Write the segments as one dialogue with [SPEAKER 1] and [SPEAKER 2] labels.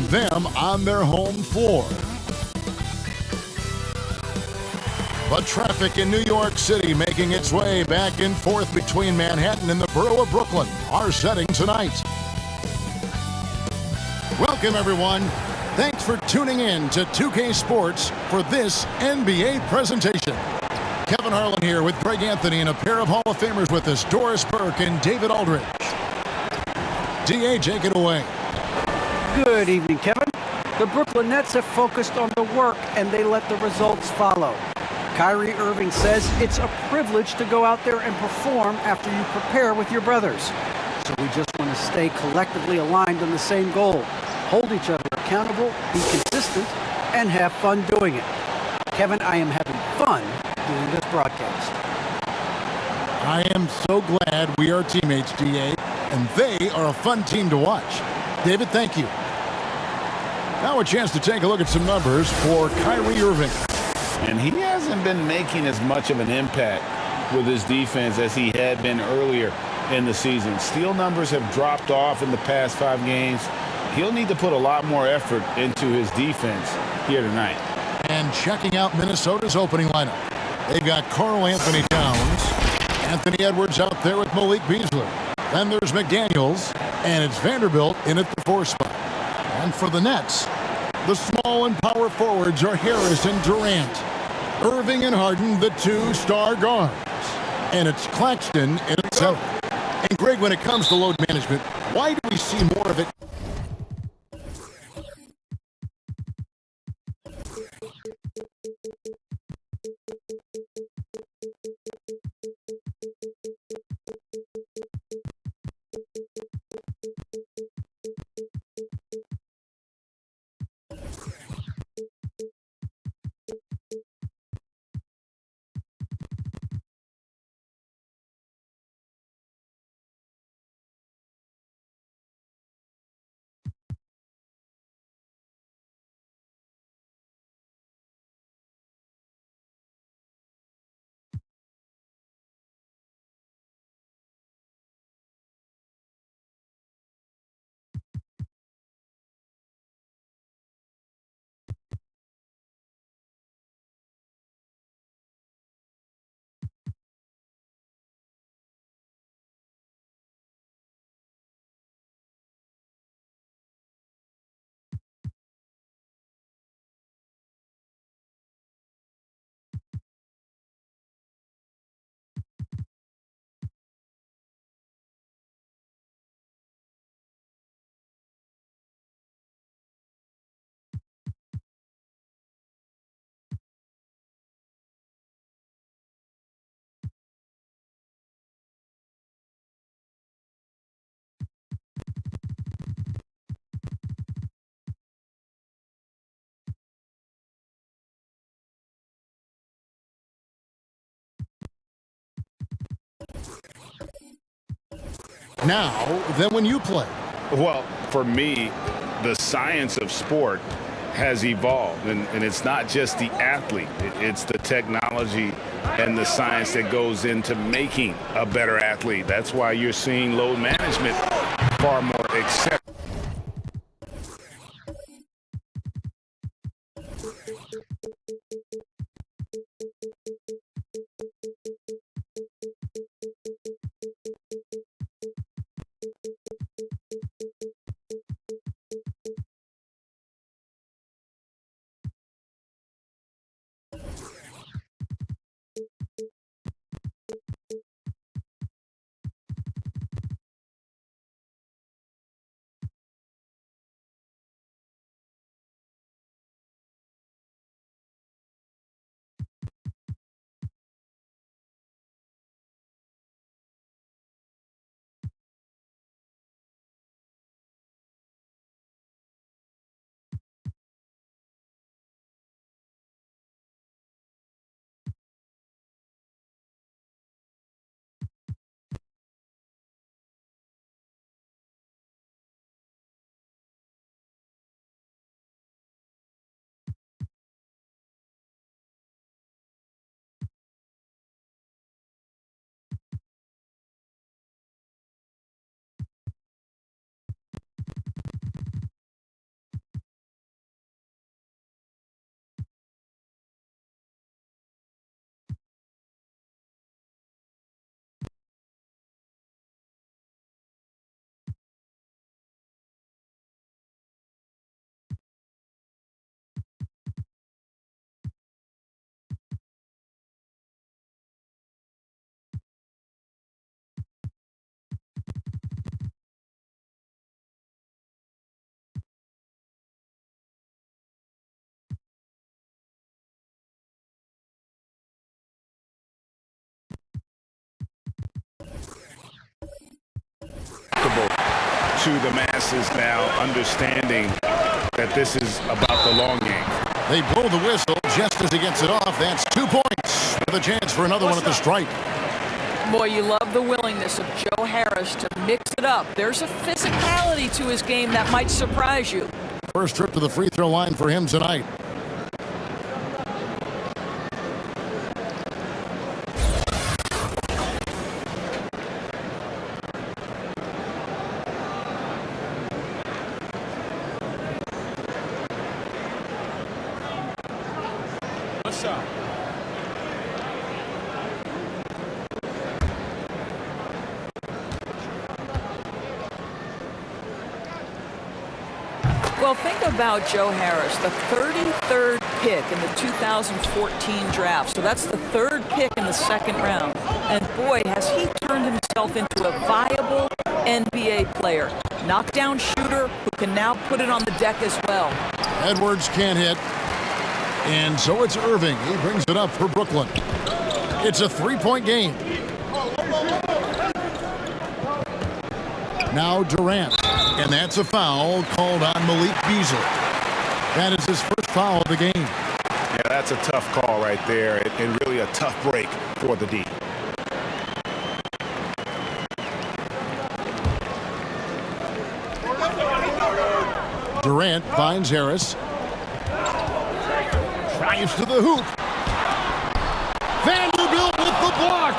[SPEAKER 1] them on their home floor. But traffic in New York City making its way back and forth between Manhattan and the borough of Brooklyn are setting tonight. Welcome, everyone. Thanks for tuning in to 2K Sports for this NBA presentation. Kevin Harlan here with Greg Anthony and a pair of Hall of Famers with us, Doris Burke and David Aldridge. DA, take it away.
[SPEAKER 2] Good evening, Kevin. The Brooklyn Nets have focused on the work and they let the results follow. Kyrie Irving says it's a privilege to go out there and perform after you prepare with your brothers. So we just want to stay collectively aligned on the same goal. Hold each other accountable, be consistent, and have fun doing it. Kevin, I am having fun doing this broadcast.
[SPEAKER 1] I am so glad we are teammates, DA, and they are a fun team to watch. David, thank you. Now a chance to take a look at some numbers for Kyrie Irving.
[SPEAKER 3] And he hasn't been making as much of an impact with his defense as he had been earlier in the season. Steal numbers have dropped off in the past 5 games. He'll need to put a lot more effort into his defense here tonight.
[SPEAKER 1] And checking out Minnesota's opening lineup. They've got Karl Anthony Towns, Anthony Edwards out there with Malik Beasley. Then there's McDaniels, and it's Vanderbilt in at the 4 spot. And for the Nets, the small and power forwards are Harris and Durant. Irving and Harden, the 2 star guards. And it's Claxton in at 7. And Greg, when it comes to load management, why do we see more of it? Now, then when you play.
[SPEAKER 3] Well, for me, the science of sport has evolved, and it's not just the athlete. It's the technology and the science that goes into making a better athlete. That's why you're seeing load management far more accepted. to the masses now, understanding that this is about the long game.
[SPEAKER 1] They blow the whistle just as he gets it off. That's 2 points with a chance for another one at the stripe.
[SPEAKER 4] Boy, you love the willingness of Joe Harris to mix it up. There's a physicality to his game that might surprise you.
[SPEAKER 1] First trip to the free throw line for him tonight.
[SPEAKER 3] What's up?
[SPEAKER 4] Well, think about Joe Harris, the 33rd pick in the 2014 draft. So that's the third pick in the second round. And boy, has he turned himself into a viable NBA player. Knockdown shooter who can now put it on the deck as well.
[SPEAKER 1] Edwards can't hit. And so it's Irving. He brings it up for Brooklyn. It's a three-point game. Now Durant. And that's a foul called on Malik Beasley. That is his first foul of the game.
[SPEAKER 3] Yeah, that's a tough call right there, and really a tough break for the D.
[SPEAKER 1] Durant finds Harris. Drives to the hoop. Vanderbilt with the block.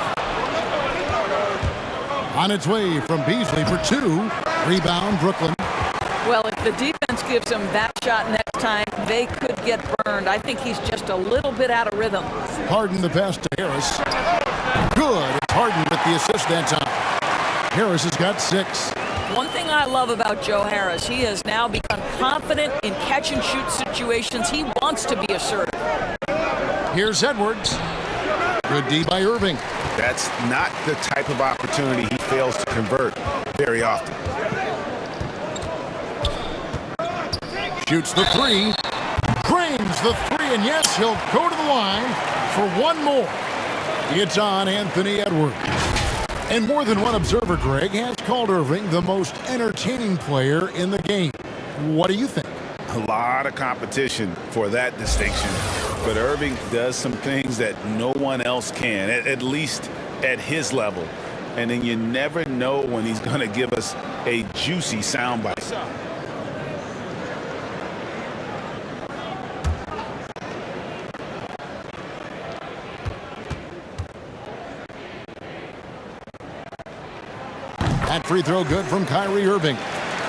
[SPEAKER 1] On its way from Beasley for two. Rebound, Brooklyn.
[SPEAKER 4] Well, if the defense gives him that shot next time, they could get burned. I think he's just a little bit out of rhythm.
[SPEAKER 1] Harden the pass to Harris. Good. It's Harden with the assist that time. Harris has got 6.
[SPEAKER 4] One thing I love about Joe Harris, he has now become confident in catch-and-shoot situations. He wants to be assertive.
[SPEAKER 1] Here's Edwards. Good D by Irving.
[SPEAKER 3] That's not the type of opportunity he fails to convert very often.
[SPEAKER 1] Shoots the 3. Drains the 3, and yes, he'll go to the line for one more. It's on Anthony Edwards. And more than one observer, Greg, has called Irving the most entertaining player in the game. What do you think?
[SPEAKER 3] A lot of competition for that distinction. But Irving does some things that no one else can, at least at his level. And then you never know when he's going to give us a juicy soundbite.
[SPEAKER 1] That free throw good from Kyrie Irving.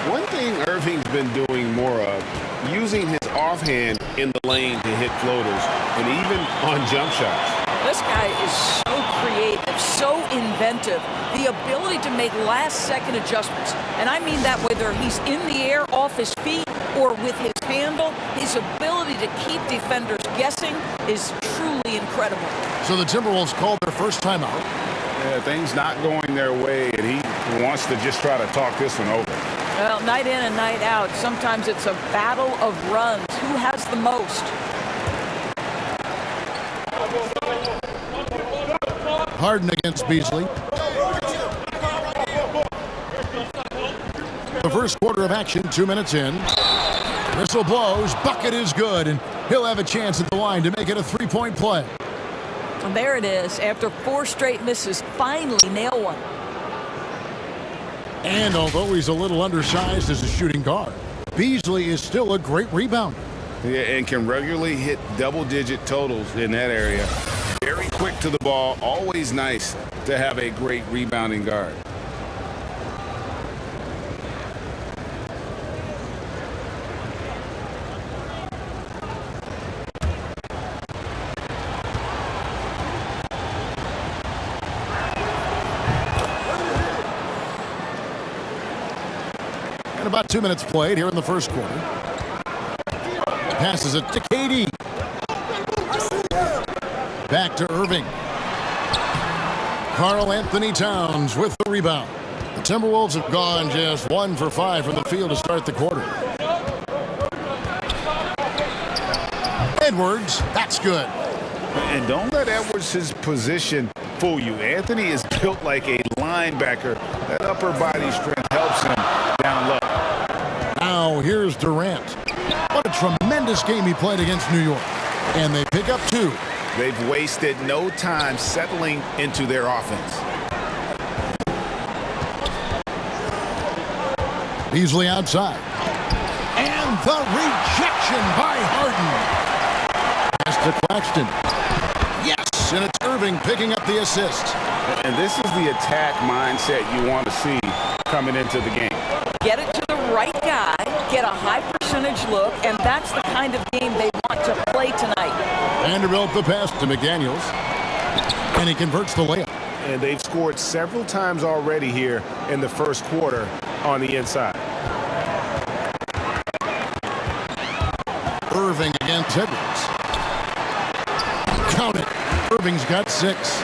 [SPEAKER 5] One thing Irving's been doing more of, using his offhand in the lane to hit floaters, and even on jump shots.
[SPEAKER 4] This guy is so creative, so inventive. The ability to make last-second adjustments. And I mean that whether he's in the air, off his feet, or with his handle, his ability to keep defenders guessing is truly incredible.
[SPEAKER 1] So the Timberwolves called their first timeout.
[SPEAKER 3] Yeah, things not going their way, and he wants to just try to talk this one over.
[SPEAKER 4] Well, night in and night out, sometimes it's a battle of runs. Who has the most?
[SPEAKER 1] Harden against Beasley. The first quarter of action, 2 minutes in. Whistle blows, bucket is good, and he'll have a chance at the line to make it a three-point play.
[SPEAKER 4] And there it is. After 4 straight misses, finally nail one.
[SPEAKER 1] And although he's a little undersized as a shooting guard, Beasley is still a great rebounder.
[SPEAKER 3] Yeah, and can regularly hit double-digit totals in that area. Very quick to the ball. Always nice to have a great rebounding guard.
[SPEAKER 1] And about 2 minutes played here in the first quarter. Passes it to KD. Back to Irving. Karl Anthony Towns with the rebound. The Timberwolves have gone just 1 for 5 from the field to start the quarter. Edwards, that's good.
[SPEAKER 3] And don't let Edwards' position fool you. Anthony is built like a linebacker. That upper body strength helps him down low.
[SPEAKER 1] Now here's Durant. What a tremendous game he played against New York. And they pick up 2.
[SPEAKER 3] They've wasted no time settling into their offense.
[SPEAKER 1] Beasley outside. And the rejection by Harden. Pass to Claxton. Yes, and it's Irving picking up the assist.
[SPEAKER 3] And this is the attack mindset you want to see coming into the game.
[SPEAKER 4] Get it to the right guy, get a high percentage look, and that's the kind of game they want to play tonight.
[SPEAKER 1] Vanderbilt the pass to McDaniels. And he converts the layup.
[SPEAKER 3] And they've scored several times already here in the first quarter on the inside.
[SPEAKER 1] Irving against Edwards. Count it. Irving's got 6.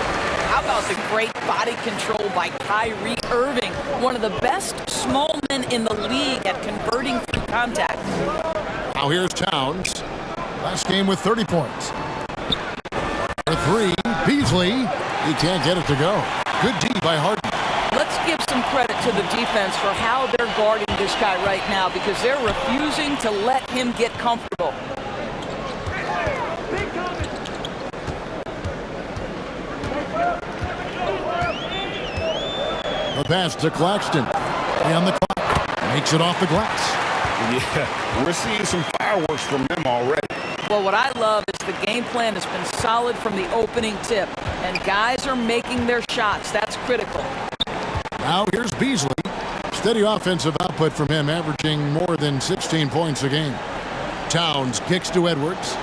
[SPEAKER 4] How about the great body control by Kyrie Irving, one of the best small men in the league at converting through contact.
[SPEAKER 1] Now here's Towns. Last game with 30 points. For 3, Beasley. He can't get it to go. Good D by Harden.
[SPEAKER 4] Let's give some credit to the defense for how they're guarding this guy right now because they're refusing to let him get comfortable.
[SPEAKER 1] The pass to Claxton. On the clock. Makes it off the glass.
[SPEAKER 3] Yeah, we're seeing some fireworks from them already.
[SPEAKER 4] Well, what I love is the game plan has been solid from the opening tip, and guys are making their shots. That's critical.
[SPEAKER 1] Now here's Beasley. Steady offensive output from him, averaging more than 16 points a game. Towns kicks to Edwards.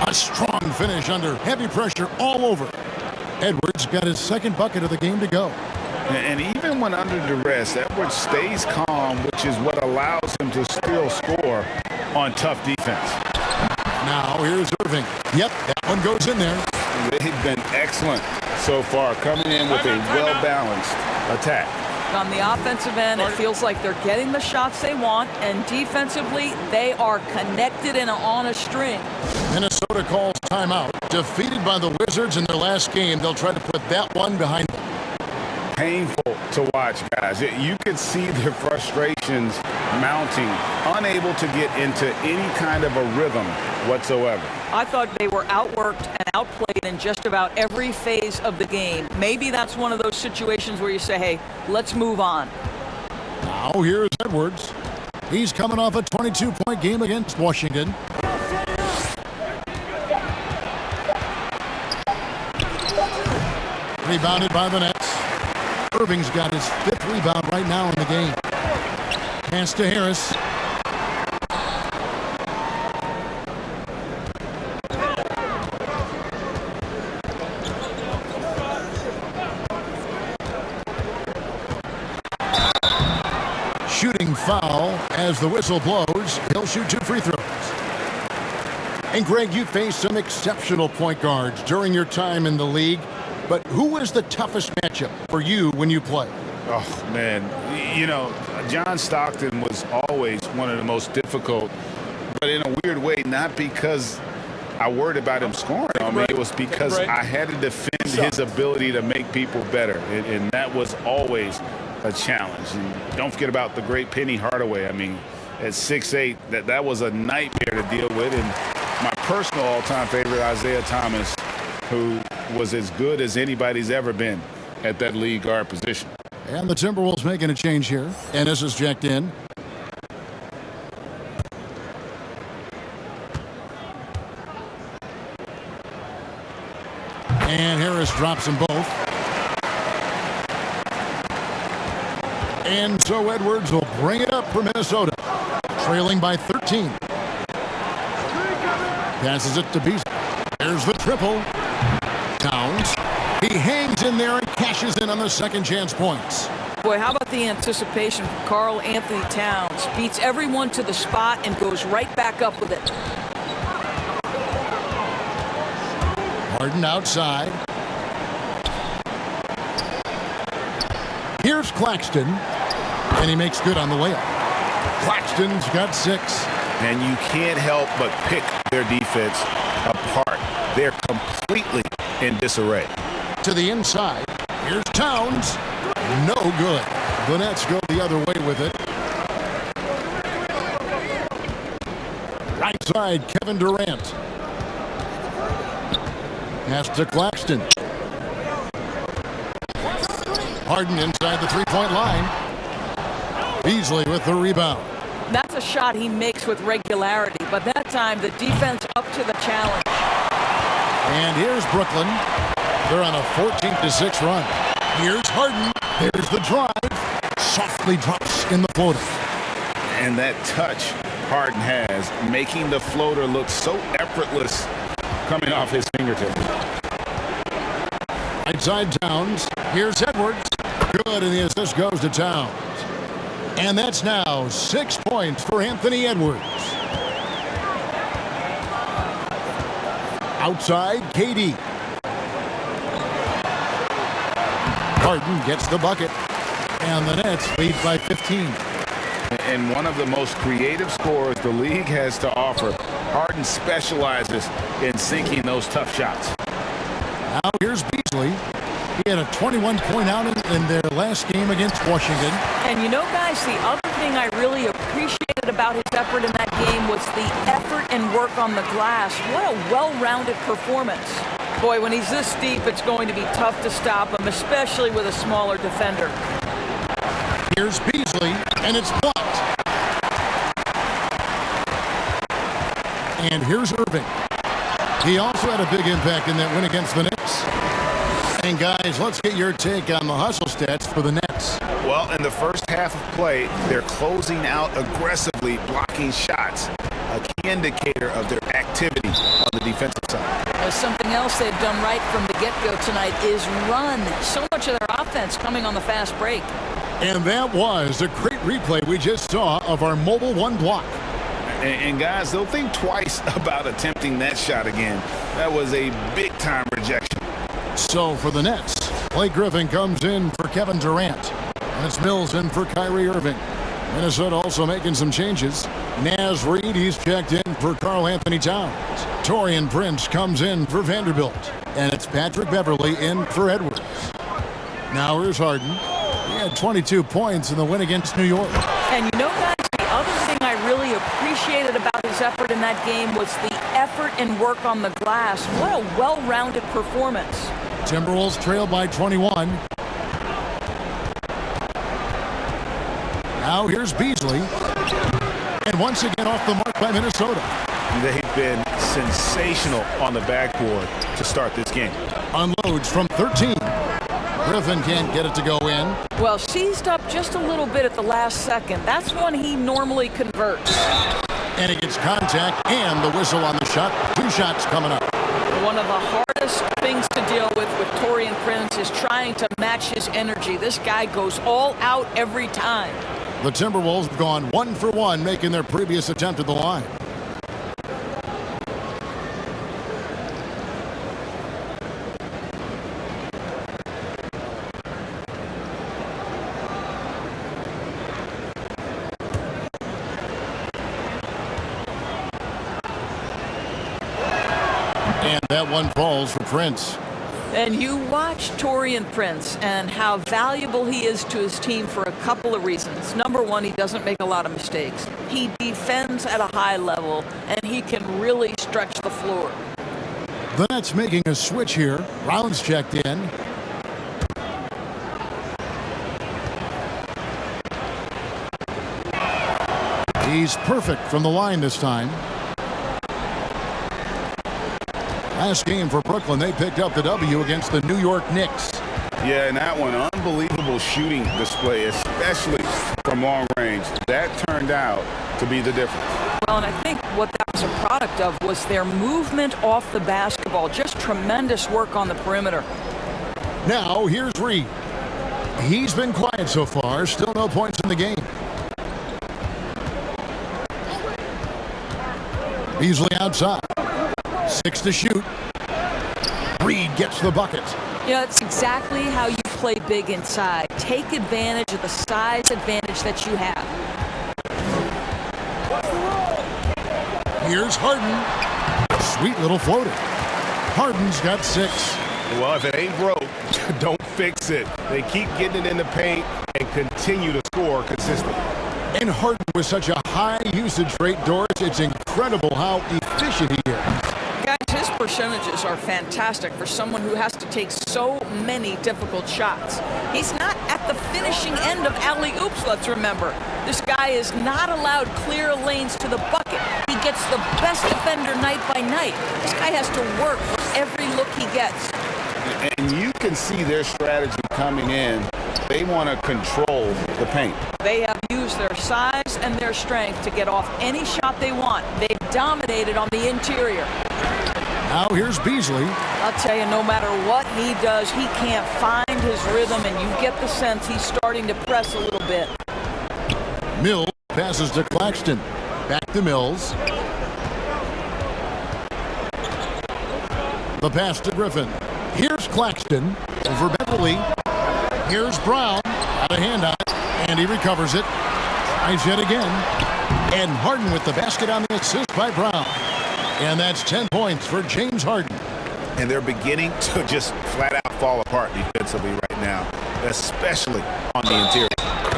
[SPEAKER 1] A strong finish under heavy pressure all over. Edwards got his second bucket of the game to go.
[SPEAKER 3] And even when under duress, Edwards stays calm, which is what allows him to still score on tough defense.
[SPEAKER 1] Now here's Irving. Yep, that one goes in there.
[SPEAKER 3] They've been excellent so far, coming in with a well-balanced attack.
[SPEAKER 4] On the offensive end, it feels like they're getting the shots they want, and defensively, they are connected and on a string.
[SPEAKER 1] Minnesota calls timeout. Defeated by the Wizards in their last game, they'll try to put that one behind them.
[SPEAKER 3] Painful to watch, guys. You could see their frustrations mounting, unable to get into any kind of a rhythm whatsoever.
[SPEAKER 4] I thought they were outworked and outplayed in just about every phase of the game. Maybe that's one of those situations where you say, hey, let's move on.
[SPEAKER 1] Now here's Edwards. He's coming off a 22-point game against Washington. Rebounded by the Nets. Irving's got his 5th rebound right now in the game. Pass to Harris. Shooting foul as the whistle blows. He'll shoot 2 free throws. And Greg, you faced some exceptional point guards during your time in the league. But who was the toughest matchup for you when you played?
[SPEAKER 3] Oh, man. You know, John Stockton was always one of the most difficult, but in a weird way, not because I worried about him scoring on me. It was because I had to defend his ability to make people better, and that was always a challenge. And don't forget about the great Penny Hardaway. I mean, at 6'8", that was a nightmare to deal with. And my personal all-time favorite, Isaiah Thomas, who was as good as anybody's ever been at that lead guard position.
[SPEAKER 1] And the Timberwolves making a change here. Ennis is checked in. And Harris drops them both. And so Edwards will bring it up for Minnesota, trailing by 13. Passes it to Beasley. There's the triple. Towns. He hangs in there and cashes in on the second chance points.
[SPEAKER 4] Boy, how about the anticipation from Karl Anthony Towns? Beats everyone to the spot and goes right back up with it.
[SPEAKER 1] Harden outside. Here's Claxton. And he makes good on the layup. Claxton's got 6.
[SPEAKER 3] And you can't help but pick their defense apart. They're completely in disarray.
[SPEAKER 1] To the inside. Here's Towns. No good. The Nets go the other way with it. Right side, Kevin Durant. Pass to Claxton. Harden inside the three-point line. Beasley with the rebound.
[SPEAKER 4] That's a shot he makes with regularity, but that time the defense up to the challenge.
[SPEAKER 1] And here's Brooklyn. They're on a 14-6 run. Here's Harden. There's the drive. Softly drops in the floater.
[SPEAKER 3] And that touch Harden has, making the floater look so effortless coming off his fingertips.
[SPEAKER 1] Right side Towns. Here's Edwards. Good, and the assist goes to Towns. And that's now 6 points for Anthony Edwards. Outside, KD. Harden gets the bucket. And the Nets lead by 15.
[SPEAKER 3] And one of the most creative scorers the league has to offer. Harden specializes in sinking those tough shots.
[SPEAKER 1] Now here's Beasley. He had a 21-point outing in their last game against Washington.
[SPEAKER 4] And you know, guys, the other thing I really appreciated about his effort in that game was the effort and work on the glass. What a well-rounded performance. Boy, when he's this deep, it's going to be tough to stop him, especially with a smaller defender.
[SPEAKER 1] Here's Beasley, and it's blocked. And here's Irving. He also had a big impact in that win against the Knicks. And guys, let's get your take on the hustle stats for the Nets.
[SPEAKER 3] Well, in the first half of play, they're closing out aggressively, blocking shots. A key indicator of their activity on the defensive side.
[SPEAKER 4] Something else they've done right from the get-go tonight is run. So much of their offense coming on the fast break.
[SPEAKER 1] And that was a great replay we just saw of our mobile one block.
[SPEAKER 3] And guys, they'll think twice about attempting that shot again. That was a big-time rejection.
[SPEAKER 1] So for the Nets, Blake Griffin comes in for Kevin Durant. And it's Mills in for Kyrie Irving. Minnesota also making some changes. Naz Reid, he's checked in for Karl Anthony Towns. Taurean Prince comes in for Vanderbilt. And it's Patrick Beverley in for Edwards. Now here's Harden. He had 22 points in the win against New York.
[SPEAKER 4] And you know, guys, the other thing I really appreciated about his effort in that game was the effort and work on the glass. What a well-rounded performance.
[SPEAKER 1] Timberwolves trail by 21. Now here's Beasley. And once again off the mark by Minnesota.
[SPEAKER 3] They've been sensational on the backboard to start this game.
[SPEAKER 1] Unloads from 13. Griffin can't get it to go in.
[SPEAKER 4] Well, seized up just a little bit at the last second. That's when he normally converts.
[SPEAKER 1] And he gets contact and the whistle on the shot. 2 shots coming up.
[SPEAKER 4] One of the hardest things to deal with Taurean Prince is trying to match his energy. This guy goes all out every time.
[SPEAKER 1] The Timberwolves have gone 1 for 1, making their previous attempt at the line. And that one falls for Prince.
[SPEAKER 4] And you watch Taurean Prince and how valuable he is to his team for a couple of reasons. Number one, he doesn't make a lot of mistakes. He defends at a high level, and he can really stretch the floor.
[SPEAKER 1] The Nets making a switch here. Rounds checked in. He's perfect from the line this time. Last game for Brooklyn, they picked up the W against the New York Knicks.
[SPEAKER 3] Yeah, and that one, unbelievable shooting display, especially from long range. That turned out to be the difference.
[SPEAKER 4] Well, and I think what that was a product of was their movement off the basketball. Just tremendous work on the perimeter.
[SPEAKER 1] Now, here's Reid. He's been quiet so far. Still no points in the game. Beasley outside. 6 to shoot. Reid gets the bucket.
[SPEAKER 4] You know, it's exactly how you play big inside. Take advantage of the size advantage that you have.
[SPEAKER 1] Here's Harden. Sweet little floater. Harden's got 6.
[SPEAKER 3] Well, if it ain't broke,
[SPEAKER 5] don't fix it. They keep getting it in the paint and continue to score consistently.
[SPEAKER 1] And Harden with such a high usage rate, Doris, it's incredible how efficient he is.
[SPEAKER 4] Guys, his percentages are fantastic for someone who has to take so many difficult shots. He's not at the finishing end of alley-oops, let's remember. This guy is not allowed clear lanes to the bucket. He gets the best defender night by night. This guy has to work for every look he gets.
[SPEAKER 3] And you can see their strategy coming in. They want to control the paint.
[SPEAKER 4] They have used their size and their strength to get off any shot they want. They've dominated on the interior.
[SPEAKER 1] Now here's Beasley.
[SPEAKER 4] I'll tell you, no matter what he does, he can't find his rhythm, and you get the sense he's starting to press a little bit.
[SPEAKER 1] Mills passes to Claxton. Back to Mills. The pass to Griffin. Here's Claxton over Beverly. Here's Brown. Out of hand on it. And he recovers it. Tries yet again. And Harden with the basket on the assist by Brown. And that's 10 points for James Harden.
[SPEAKER 3] And they're beginning to just flat out fall apart defensively right now, especially on the interior.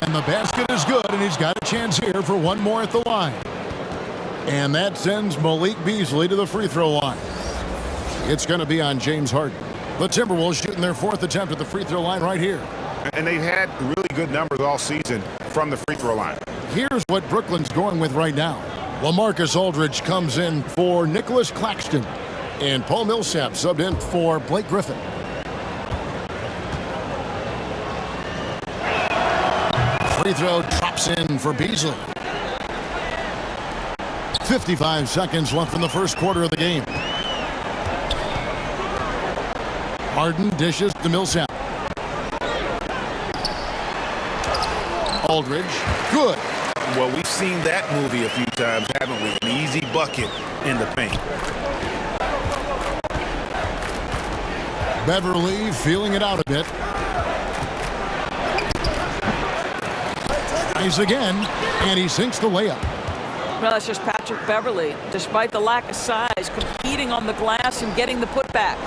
[SPEAKER 1] And the basket is good, and he's got a chance here for one more at the line. And that sends Malik Beasley to the free throw line. It's going to be on James Harden. The Timberwolves shooting their fourth attempt at the free throw line right here.
[SPEAKER 3] And they've had really good numbers all season from the free throw line.
[SPEAKER 1] Here's what Brooklyn's going with right now. LaMarcus Aldridge comes in for Nicholas Claxton. And Paul Millsap subbed in for Blake Griffin. Free throw drops in for Beasley. 55 seconds left in the first quarter of the game. Harden dishes to Millsap. Aldridge, good.
[SPEAKER 3] Well, we've seen that movie a few times, haven't we? An easy bucket in the paint.
[SPEAKER 1] Beverly feeling it out a bit. Tries again, and he sinks the layup.
[SPEAKER 4] Well, that's just Patrick Beverly, despite the lack of size, competing on the glass and getting the putback.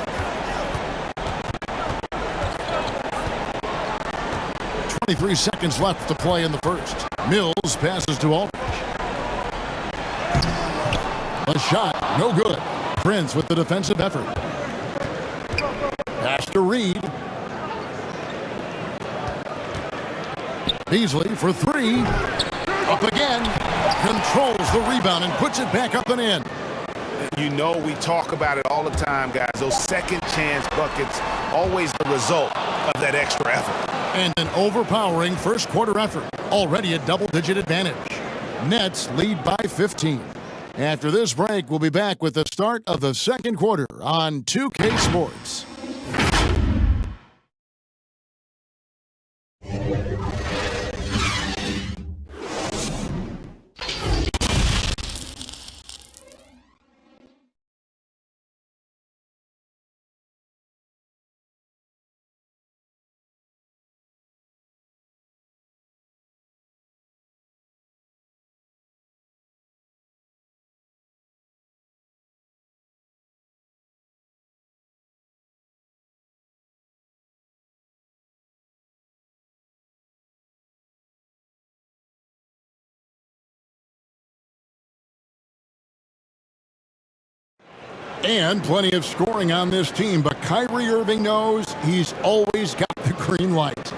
[SPEAKER 1] 23 seconds left to play in the first. Mills passes to Aldridge. A shot, no good. Prince with the defensive effort. Pass to Reed. Beasley for three. Up again. Controls the rebound and puts it back up and in.
[SPEAKER 3] You know, we talk about it all the time, guys. Those second chance buckets, always the result of that extra effort.
[SPEAKER 1] And an overpowering first quarter effort. Already a double-digit advantage. Nets lead by 15. After this break, we'll be back with the start of the second quarter on 2K Sports. And plenty of scoring on this team, but Kyrie Irving knows he's always got the green light.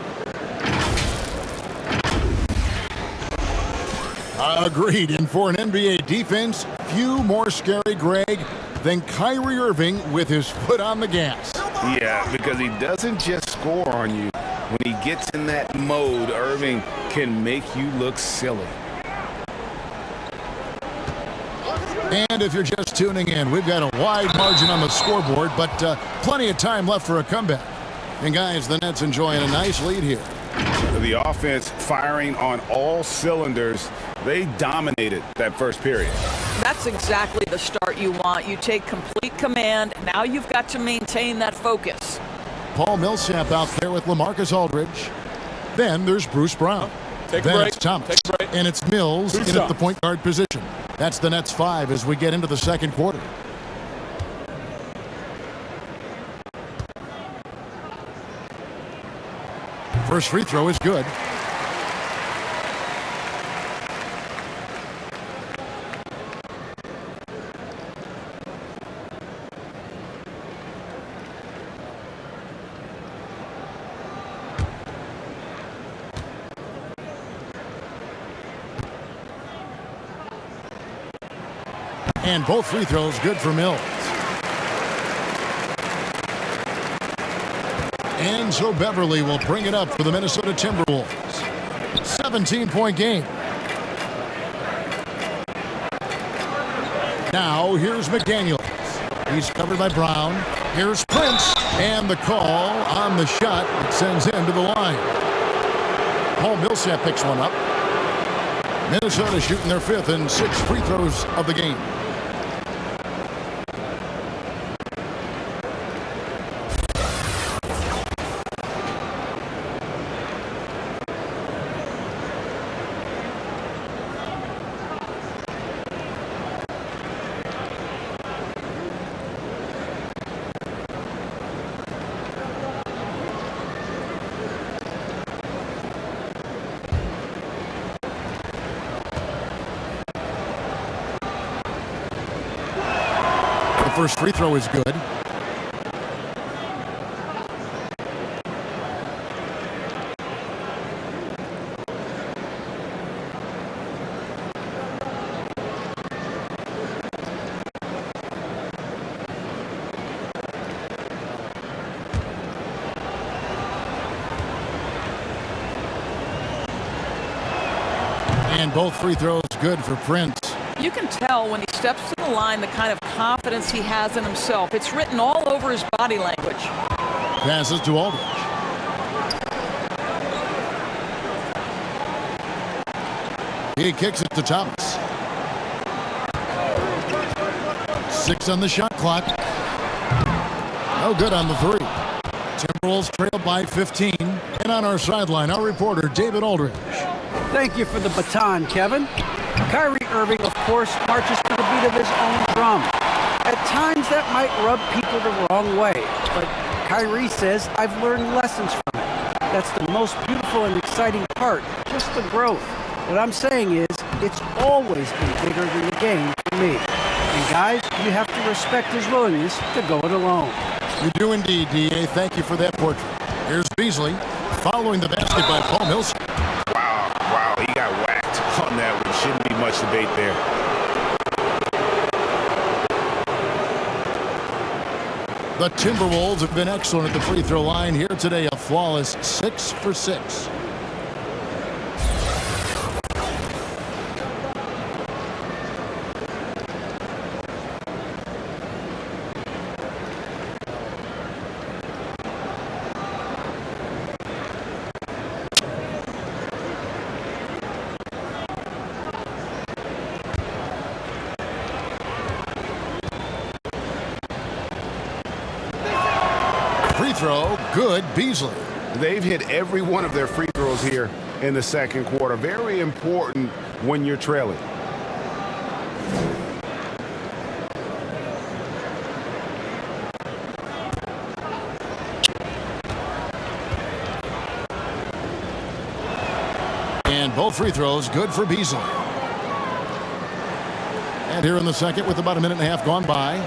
[SPEAKER 1] Agreed, and for an NBA defense, few more scary, Greg, than Kyrie Irving with his foot on the gas.
[SPEAKER 3] Yeah, because he doesn't just score on you. When he gets in that mode, Irving can make you look silly.
[SPEAKER 1] And if you're just tuning in, we've got a wide margin on the scoreboard, but plenty of time left for a comeback. And guys, the Nets enjoying a nice lead here.
[SPEAKER 3] The offense firing on all cylinders. They dominated that first period.
[SPEAKER 4] That's exactly the start you want. You take complete command. Now you've got to maintain that focus.
[SPEAKER 1] Paul Millsap out there with LaMarcus Aldridge. Then there's Bruce Brown.
[SPEAKER 6] Take a
[SPEAKER 1] then
[SPEAKER 6] break.
[SPEAKER 1] it's Thomas.
[SPEAKER 6] Take a break.
[SPEAKER 1] And it's Mills
[SPEAKER 6] Who's
[SPEAKER 1] in at
[SPEAKER 6] up?
[SPEAKER 1] the point guard position. That's the Nets 5 as we get into the second quarter. First free throw is good. And both free throws good for Mills. And so Beverly will bring it up for the Minnesota Timberwolves. 17-point game. Now here's McDaniels. He's covered by Brown. Here's Prince. And the call on the shot that sends him to the line. Paul Millsap picks one up. Minnesota shooting their 5th and 6th free throws of the game. First free throw is good. And both free throws good for Prince.
[SPEAKER 4] You can tell when he steps to the line the kind of confidence he has in himself. It's written all over his body language.
[SPEAKER 1] Passes to Aldridge. He kicks it to Thomas. 6 on the shot clock. No good on the 3. Timberwolves trail by 15. And on our sideline, our reporter, David Aldridge.
[SPEAKER 2] Thank you for the baton, Kevin. Kyrie Irving, of course, marches to the beat of his own drum. At times, that might rub people the wrong way, but Kyrie says, I've learned lessons from it. That's the most beautiful and exciting part, just the growth. What I'm saying is, it's always been bigger than the game for me. And guys, you have to respect his willingness to go it alone.
[SPEAKER 1] You do indeed, D.A. Thank you for that portrait. Here's Beasley, following the basket by Paul Millsap.
[SPEAKER 3] Wow, he got whacked on that one. Shouldn't be much debate there.
[SPEAKER 1] The Timberwolves have been excellent at the free throw line here today. A flawless 6 for 6. Free throw, good, Beasley.
[SPEAKER 5] They've hit every one of their free throws here in the second quarter. Very important when you're trailing.
[SPEAKER 1] And both free throws good for Beasley. And here in the second with about a minute and a half gone by.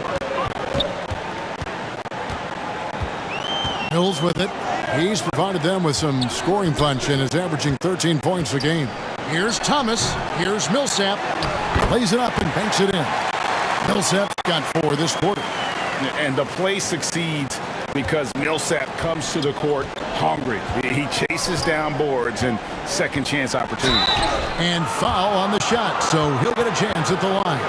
[SPEAKER 1] Mills with it. He's provided them with some scoring punch and is averaging 13 points a game. Here's Thomas. Here's Millsap. Lays it up and banks it in. Millsap's got 4 this quarter.
[SPEAKER 3] And the play succeeds because Millsap comes to the court hungry. He chases down boards and second chance opportunity.
[SPEAKER 1] And foul on the shot, so he'll get a chance at the line.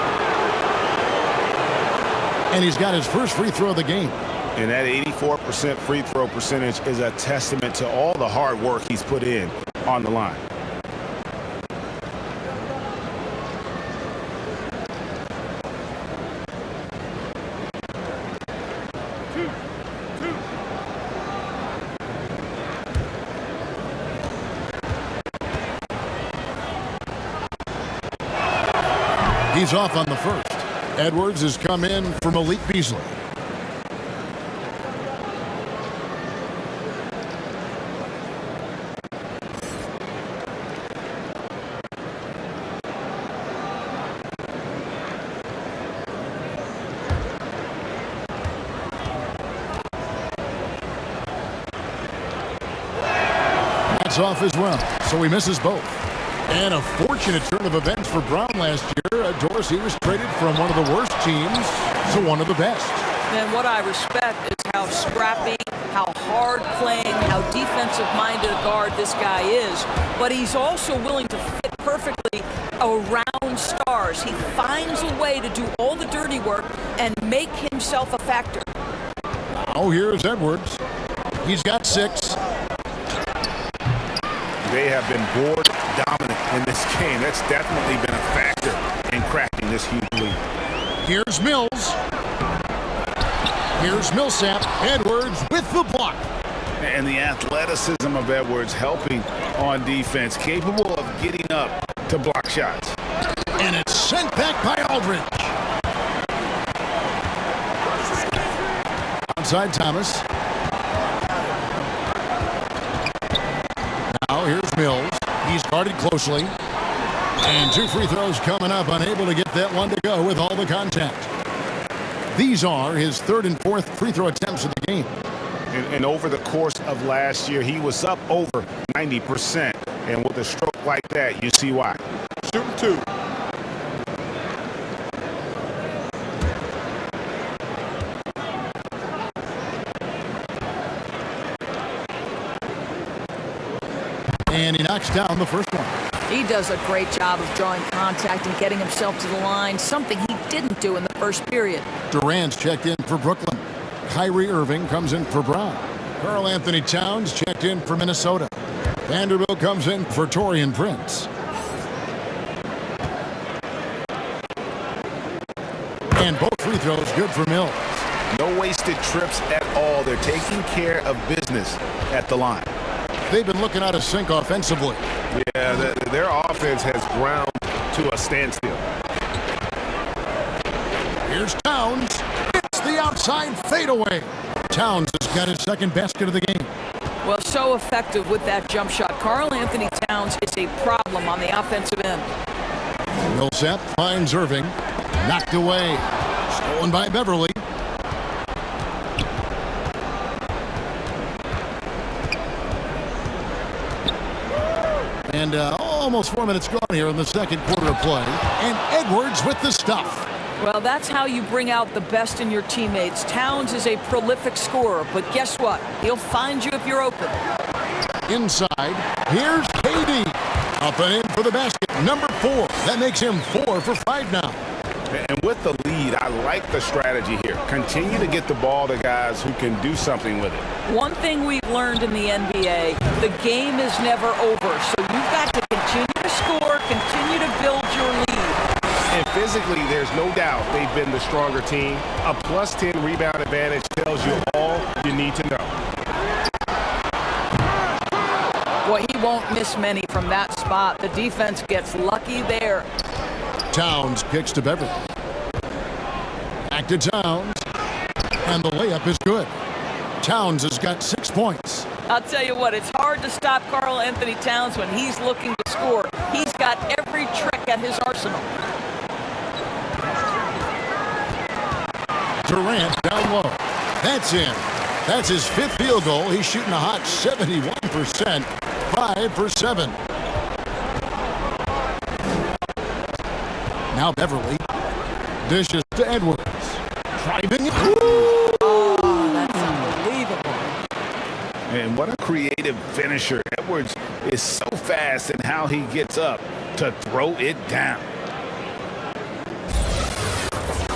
[SPEAKER 1] And he's got his first free throw of the game.
[SPEAKER 5] And that 84% free throw percentage is a testament to all the hard work he's put in on the line.
[SPEAKER 1] He's off on the first. Edwards has come in for Malik Beasley. That's off as well, so he misses both. And a fortunate turn of events for Brown last year. Dorsey was traded from one of the worst teams to one of the best.
[SPEAKER 4] And what I respect is how scrappy, how hard playing, how defensive-minded a guard this guy is. But he's also willing to fit perfectly around stars. He finds a way to do all the dirty work and make himself a factor.
[SPEAKER 1] Now here's Edwards. He's got 6.
[SPEAKER 3] They have been board dominant in this game. That's definitely been a factor in cracking this huge lead.
[SPEAKER 1] Here's Mills. Here's Millsap. Edwards with the block.
[SPEAKER 3] And the athleticism of Edwards helping on defense, capable of getting up to block shots.
[SPEAKER 1] And it's sent back by Aldridge. Outside Thomas. Now here's Mills. He's guarded closely. And 2 free throws coming up, unable to get that one to go with all the contact. These are his 3rd and 4th free throw attempts of the game.
[SPEAKER 3] And over the course of last year, he was up over 90%. And with a stroke like that, you see why. Shoot 2.
[SPEAKER 1] And he knocks down the first one.
[SPEAKER 4] He does a great job of drawing contact and getting himself to the line, something he didn't do in the first period.
[SPEAKER 1] Durant's checked in for Brooklyn. Kyrie Irving comes in for Brown. Karl Anthony Towns checked in for Minnesota. Vanderbilt comes in for Taurean Prince. And both free throws good for Mills.
[SPEAKER 3] No wasted trips at all. They're taking care of business at the line.
[SPEAKER 1] They've been looking out of sync offensively.
[SPEAKER 5] Yeah, their offense has ground to a standstill.
[SPEAKER 1] Here's Towns. It's the outside fadeaway. Towns has got his 2nd basket of the game.
[SPEAKER 4] Well, so effective with that jump shot. Karl Anthony Towns is a problem on the offensive end.
[SPEAKER 1] Millsap finds Irving. Knocked away. Stolen by Beverly. And almost 4 minutes gone here in the 2nd quarter of play. And Edwards with the stuff.
[SPEAKER 4] Well, that's how you bring out the best in your teammates. Towns is a prolific scorer, but guess what? He'll find you if you're open.
[SPEAKER 1] Inside, here's KD. Up and in for the basket. Number 4. That makes him 4 for 5 now.
[SPEAKER 3] And with the lead, I like the strategy here. Continue to get the ball to guys who can do something with it.
[SPEAKER 4] One thing we've learned in the NBA, the game is never over. So you've got to continue to score, continue to build your lead.
[SPEAKER 5] And physically, there's no doubt they've been the stronger team. A +10 rebound advantage tells you all you need to know.
[SPEAKER 4] Boy, he won't miss many from that spot. The defense gets lucky there.
[SPEAKER 1] Towns kicks to Beverly. Back to Towns. And the layup is good. Towns has got 6 points.
[SPEAKER 4] I'll tell you what, it's hard to stop Karl Anthony Towns when he's looking to score. He's got every trick at his arsenal.
[SPEAKER 1] Durant down low. That's in. That's his 5th field goal. He's shooting a hot 71%. 5 for 7. Now Beverly dishes to Edwards. Driving.
[SPEAKER 4] Oh, that's unbelievable.
[SPEAKER 3] And what a creative finisher. Edwards is so fast in how he gets up to throw it down.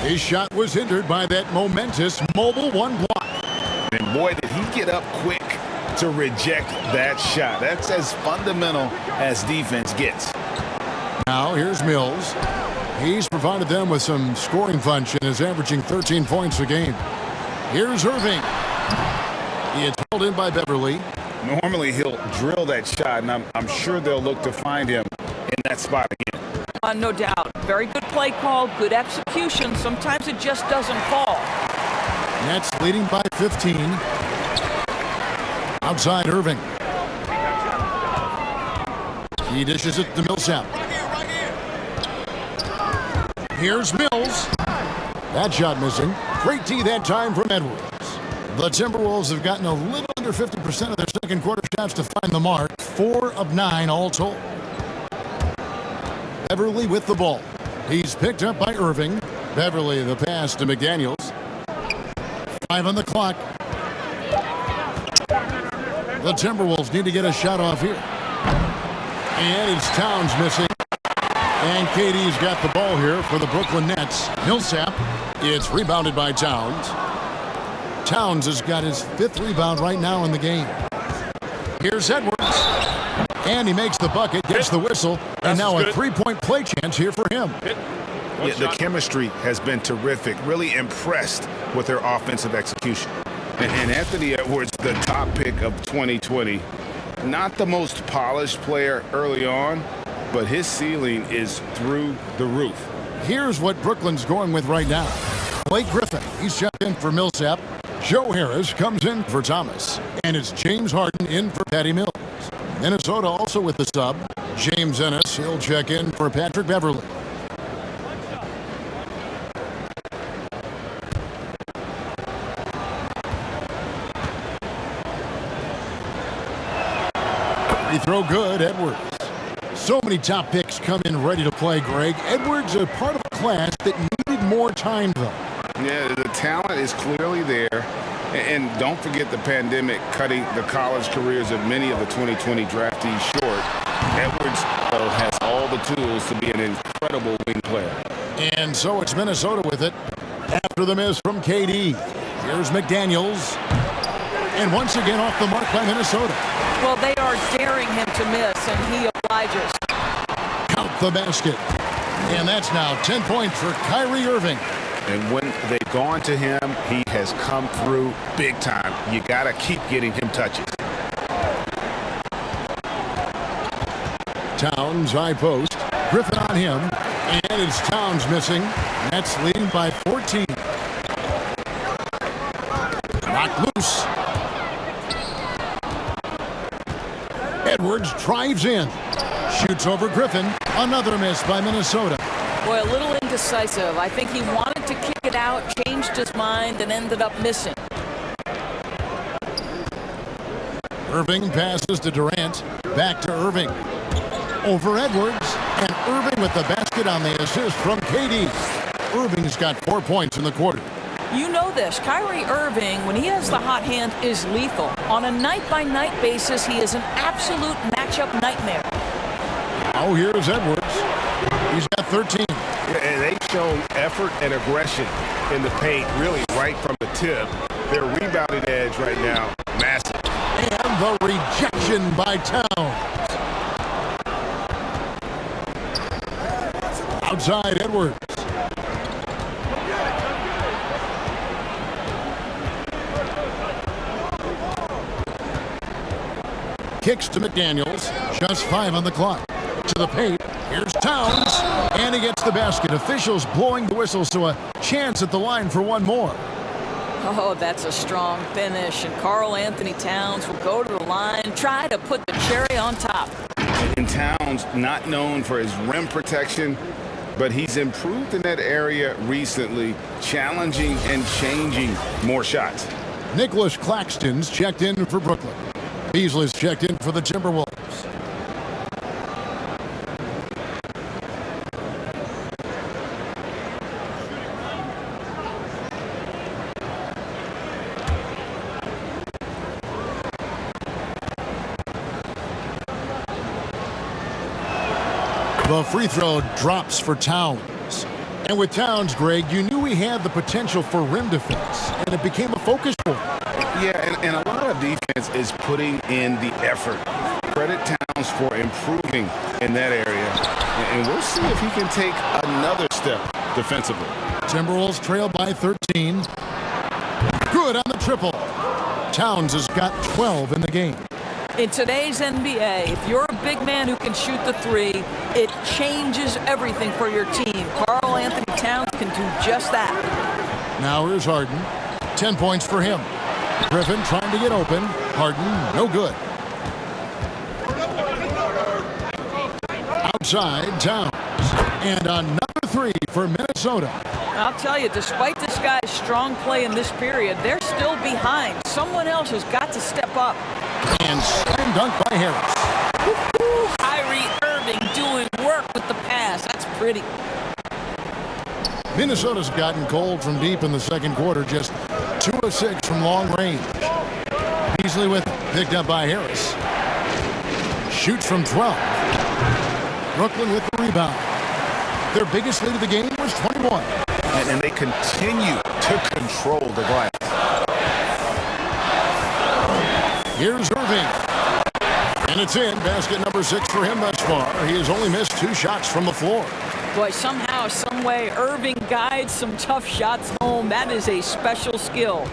[SPEAKER 1] His shot was hindered by that momentous mobile 1 block.
[SPEAKER 3] And boy, did he get up quick to reject that shot. That's as fundamental as defense gets.
[SPEAKER 1] Now here's Mills. He's provided them with some scoring punch and is averaging 13 points a game. Here's Irving. He is pulled in by Beverly.
[SPEAKER 3] Normally he'll drill that shot, and I'm sure they'll look to find him in that spot again.
[SPEAKER 4] No doubt. Very good play call, good execution. Sometimes it just doesn't fall.
[SPEAKER 1] Nets leading by 15. Outside Irving. He dishes it to Millsap. Here's Mills. That shot missing. Great D that time from Edwards. The Timberwolves have gotten a little under 50% of their 2nd quarter shots to find the mark. 4 of 9 all told. Beverly with the ball. He's picked up by Irving. Beverly the pass to McDaniels. 5 on the clock. The Timberwolves need to get a shot off here. And it's Towns missing. And KD's got the ball here for the Brooklyn Nets. Millsap. It's rebounded by Towns. Towns has got his 5th rebound right now in the game. Here's Edwards. And he makes the bucket, gets the whistle, and now a 3-point play chance here for him.
[SPEAKER 3] Yeah, the chemistry has been terrific. Really impressed with their offensive execution. And Anthony Edwards, the top pick of 2020, not the most polished player early on, but his ceiling is through the roof.
[SPEAKER 1] Here's what Brooklyn's going with right now. Blake Griffin, he's checked in for Millsap. Joe Harris comes in for Thomas. And it's James Harden in for Patty Mills. Minnesota also with the sub. James Ennis, he'll check in for Patrick Beverly. Free throw good, Edwards. So many top picks come in ready to play, Greg. Edwards a part of a class that needed more time, though.
[SPEAKER 3] Yeah, the talent is clearly there. And don't forget the pandemic cutting the college careers of many of the 2020 draftees short. Edwards, though, has all the tools to be an incredible wing player.
[SPEAKER 1] And so it's Minnesota with it after the miss from KD. Here's McDaniels. And once again off the mark by Minnesota.
[SPEAKER 4] Well, they are daring him to miss, and he obliges.
[SPEAKER 1] Count the basket. And that's now 10 points for Kyrie Irving.
[SPEAKER 3] And when they've gone to him, he has come through big time. You got to keep getting him touches.
[SPEAKER 1] Towns high post. Griffin on him. And it's Towns missing. Nets leading by 14. Knocked loose. Edwards drives in. Shoots over Griffin. Another miss by Minnesota.
[SPEAKER 4] Boy, a little indecisive. I think he wanted to kick it out, changed his mind, and ended up missing.
[SPEAKER 1] Irving passes to Durant. Back to Irving. Over Edwards. And Irving with the basket on the assist from KD. Irving's got 4 points in the quarter.
[SPEAKER 4] You know this. Kyrie Irving, when he has the hot hand, is lethal. On a night-by-night basis, he is an absolute matchup nightmare.
[SPEAKER 1] Oh, here's Edwards. He's got 13.
[SPEAKER 5] And they've shown effort and aggression in the paint, really right from the tip. Their rebounding edge right now, massive.
[SPEAKER 1] And the rejection by Towns. Outside Edwards. Kicks to McDaniels. Just 5 on the clock. To the paint. Here's Towns. And he gets the basket. Officials blowing the whistle, so a chance at the line for one more.
[SPEAKER 4] Oh, that's a strong finish. And Karl Anthony Towns will go to the line, try to put the cherry on top.
[SPEAKER 3] And Towns, not known for his rim protection, but he's improved in that area recently, challenging and changing more shots.
[SPEAKER 1] Nicholas Claxton's checked in for Brooklyn. Beasley's checked in for the Timberwolves. The free throw drops for Towns. And with Towns, Greg, you knew he had the potential for rim defense, and it became a focus for him.
[SPEAKER 3] Yeah, and a lot of defense is putting in the effort. Credit Towns for improving in that area. And we'll see if he can take another step defensively.
[SPEAKER 1] Timberwolves trail by 13. Good on the triple. Towns has got 12 in the game.
[SPEAKER 4] In today's NBA, if you're a big man who can shoot the three, it changes everything for your team. Karl Anthony Towns can do just that.
[SPEAKER 1] Now here's Harden. 10 points for him. Griffin trying to get open. Harden, no good. Outside, Towns. And another three for Minnesota.
[SPEAKER 4] I'll tell you, despite this guy's strong play in this period, they're still behind. Someone else has got to step up.
[SPEAKER 1] And slam dunk by Harris.
[SPEAKER 4] with the pass. That's pretty.
[SPEAKER 1] Minnesota's gotten cold from deep in the second quarter, just 2 of 6 from long range. Beasley with it, picked up by Harris. Shoots from 12. Brooklyn with the rebound. Their biggest lead of the game was 21.
[SPEAKER 3] And they continue to control the glass.
[SPEAKER 1] Here's Irving. And it's in. Basket number 6 for him thus far. He has only missed 2 shots from the floor.
[SPEAKER 4] Boy, somehow, some way, Irving guides some tough shots home. That is a special skill.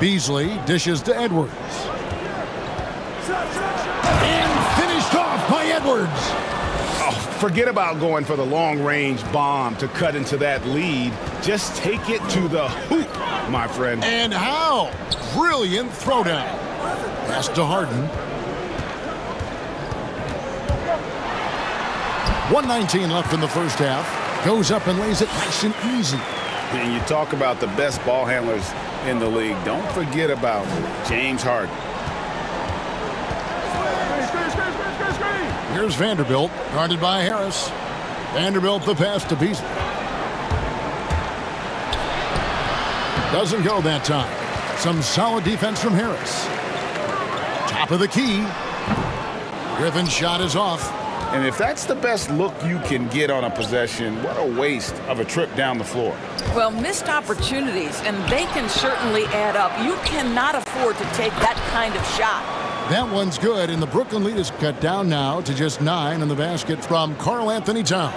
[SPEAKER 1] Beasley dishes to Edwards. And finished off by Edwards.
[SPEAKER 3] Oh, forget about going for the long-range bomb to cut into that lead. Just take it to the hoop, my friend.
[SPEAKER 1] And how? Brilliant throwdown. Pass to Harden. 1:19 left in the first half. Goes up and lays it nice and easy.
[SPEAKER 3] And you talk about the best ball handlers in the league. Don't forget about James Harden.
[SPEAKER 1] Here's Vanderbilt, guarded by Harris. Vanderbilt the pass to Beasley. Doesn't go that time. Some solid defense from Harris. Top of the key. Griffin's shot is off.
[SPEAKER 3] And if that's the best look you can get on a possession, what a waste of a trip down the floor.
[SPEAKER 4] Well, missed opportunities, and they can certainly add up. You cannot afford to take that kind of shot.
[SPEAKER 1] That one's good, and the Brooklyn lead is cut down now to just 9 in the basket from Karl Anthony Towns.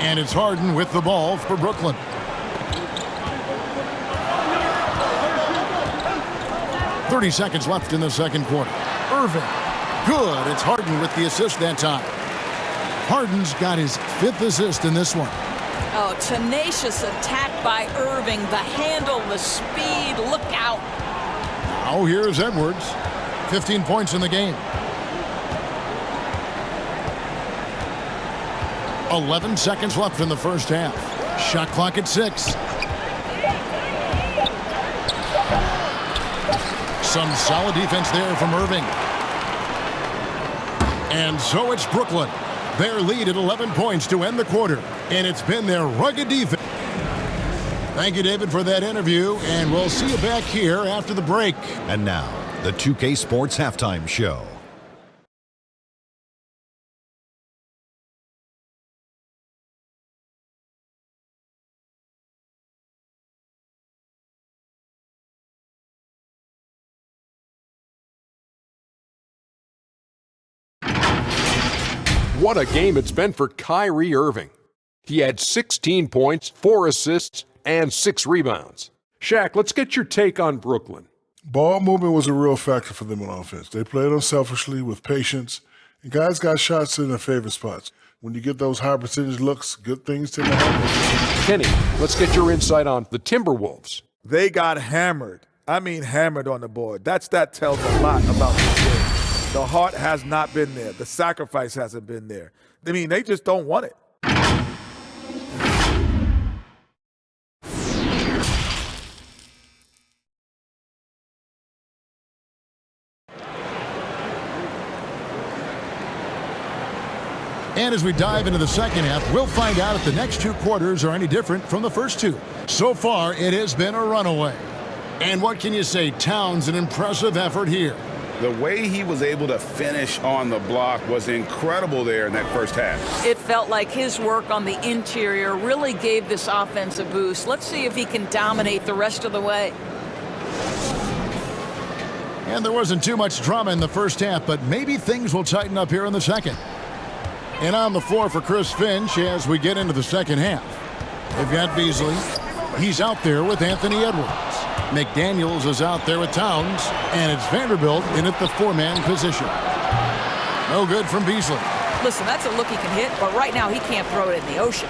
[SPEAKER 1] And it's Harden with the ball for Brooklyn. .30 seconds left in the second quarter. Irving. Good. It's Harden with the assist that time. Harden's got his 5th assist in this one.
[SPEAKER 4] Oh, tenacious attack by Irving. The handle, the speed. Look out.
[SPEAKER 1] Now here's Edwards. 15 points in the game. 11 seconds left in the first half. Shot clock at 6. Some solid defense there from Irving. And so it's Brooklyn. Their lead at 11 points to end the quarter. And it's been their rugged defense. Thank you, David, for that interview. And we'll see you back here after the break.
[SPEAKER 6] And now, the 2K Sports Halftime Show.
[SPEAKER 7] What a game it's been for Kyrie Irving. He had 16 points, 4 assists, and 6 rebounds. Shaq, let's get your take on Brooklyn.
[SPEAKER 8] Ball movement was a real factor for them on offense. They played unselfishly with patience, and guys got shots in their favorite spots. When you get those high percentage looks, good things tend to happen.
[SPEAKER 7] Kenny, let's get your insight on the Timberwolves.
[SPEAKER 9] They got hammered. I mean hammered on the board. That tells a lot about this game. The heart has not been there. The sacrifice hasn't been there. I mean, they just don't want it.
[SPEAKER 1] And as we dive into the second half, we'll find out if the next 2 quarters are any different from the first 2. So far, it has been a runaway. And what can you say? Towns, an impressive effort here.
[SPEAKER 3] The way he was able to finish on the block was incredible there in that first half.
[SPEAKER 4] It felt like his work on the interior really gave this offense a boost. Let's see if he can dominate the rest of the way.
[SPEAKER 1] And there wasn't too much drama in the first half, but maybe things will tighten up here in the second. And on the floor for Chris Finch as we get into the second half. They've got Beasley. He's out there with Anthony Edwards. McDaniels is out there with Towns, and it's Vanderbilt in at the 4-man position. No good from Beasley.
[SPEAKER 4] Listen, that's a look he can hit, but right now he can't throw it in the ocean.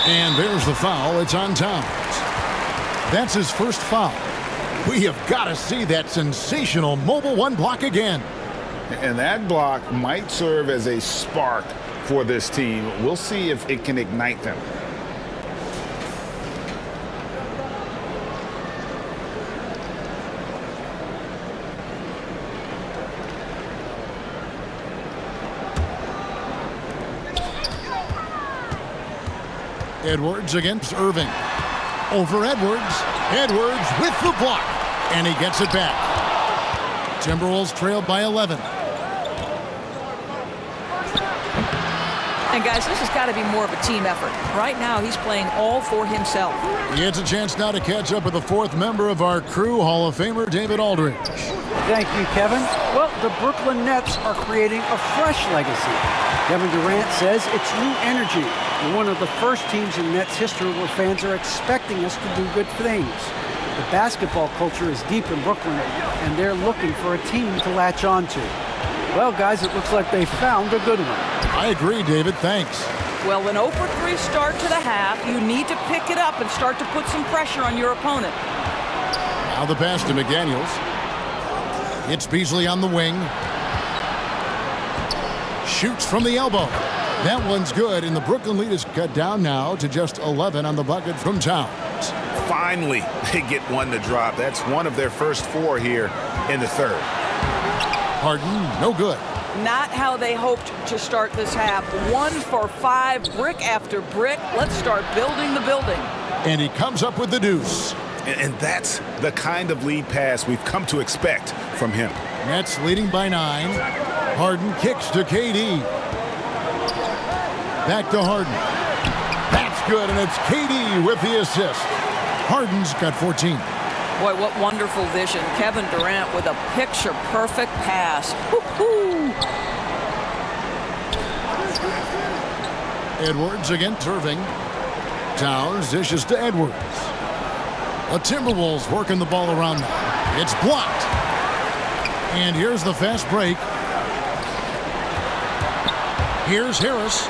[SPEAKER 1] And there's the foul. It's on Towns. That's his first foul. We have got to see that sensational mobile 1 block again.
[SPEAKER 3] And that block might serve as a spark for this team. We'll see if it can ignite them.
[SPEAKER 1] Edwards against Irving. Over Edwards. Edwards with the block. And he gets it back. Timberwolves trailed by 11.
[SPEAKER 4] And guys, this has got to be more of a team effort. Right now, he's playing all for himself.
[SPEAKER 1] He gets a chance now to catch up with the fourth member of our crew, Hall of Famer David Aldridge.
[SPEAKER 2] Thank you, Kevin. Well, the Brooklyn Nets are creating a fresh legacy. Kevin Durant says it's new energy. We're one of the first teams in Nets history where fans are expecting us to do good things. The basketball culture is deep in Brooklyn, and they're looking for a team to latch on to. Well, guys, it looks like they found a good one.
[SPEAKER 1] I agree, David. Thanks.
[SPEAKER 4] Well, an 0-for-3 start to the half. You need to pick it up and start to put some pressure on your opponent.
[SPEAKER 1] Now the pass to McDaniels. It's Beasley on the wing. Shoots from the elbow. That one's good, and the Brooklyn lead is cut down now to just 11 on the bucket from Towns.
[SPEAKER 3] Finally, they get one to drop. That's one of their first 4 here in the third.
[SPEAKER 1] Harden, no good.
[SPEAKER 4] Not how they hoped to start this half. 1 for 5, brick after brick. Let's start building the building.
[SPEAKER 1] And he comes up with the deuce.
[SPEAKER 3] And that's the kind of lead pass we've come to expect from him.
[SPEAKER 1] Nets leading by 9. Harden kicks to KD. Back to Harden. That's good, and it's KD with the assist. Harden's got 14.
[SPEAKER 4] Boy, what wonderful vision. Kevin Durant with a picture-perfect pass. Woo-hoo!
[SPEAKER 1] Edwards against Irving. Towns dishes to Edwards. The Timberwolves working the ball around now. It's blocked. And here's the fast break. Here's Harris.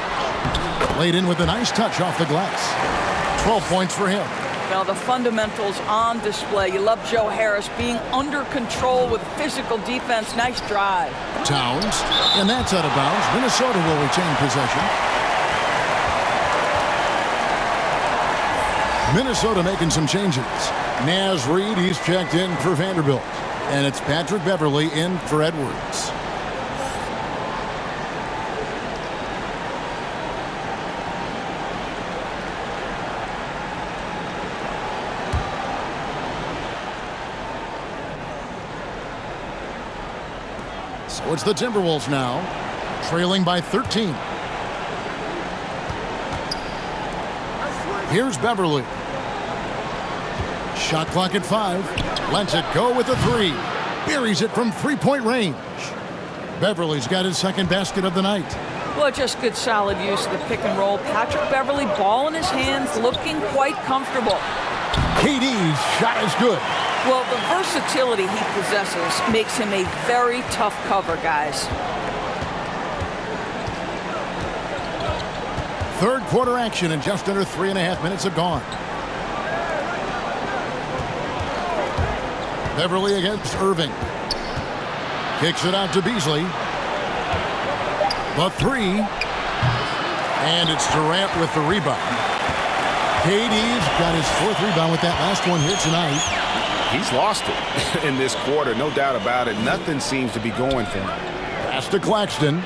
[SPEAKER 1] Laid in with a nice touch off the glass. 12 points for him.
[SPEAKER 4] Well, the fundamentals on display. You love Joe Harris being under control with physical defense. Nice drive.
[SPEAKER 1] Towns, and that's out of bounds. Minnesota will retain possession. Minnesota making some changes. Naz Reid, he's checked in for Vanderbilt. And it's Patrick Beverley in for Edwards. So it's the Timberwolves now, trailing by 13. Here's Beverley. Shot clock at 5. Lets it go with a 3. Buries it from three-point range. Beverley's got his second basket of the night.
[SPEAKER 4] Well, just good solid use of the pick and roll. Patrick Beverley, ball in his hands, looking quite comfortable.
[SPEAKER 1] KD's shot is good.
[SPEAKER 4] Well, the versatility he possesses makes him a very tough cover, guys.
[SPEAKER 1] Third quarter action, and just under 3.5 minutes have gone. Beverley against Irving. Kicks it out to Beasley. The 3. And it's Durant with the rebound. KD's got his 4th rebound with that last one here tonight.
[SPEAKER 3] He's lost it in this quarter, no doubt about it. Nothing seems to be going for him.
[SPEAKER 1] Pass to Claxton.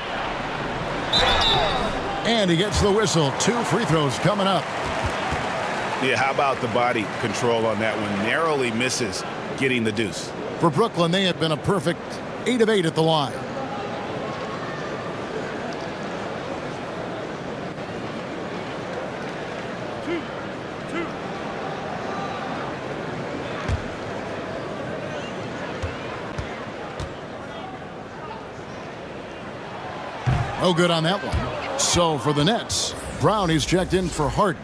[SPEAKER 1] And he gets the whistle. 2 free throws coming up.
[SPEAKER 3] Yeah, how about the body control on that one? Narrowly misses getting the deuce.
[SPEAKER 1] For Brooklyn, they have been a perfect 8 of 8 at the line. No good on that one. So for the Nets, Brown, he's checked in for Harden.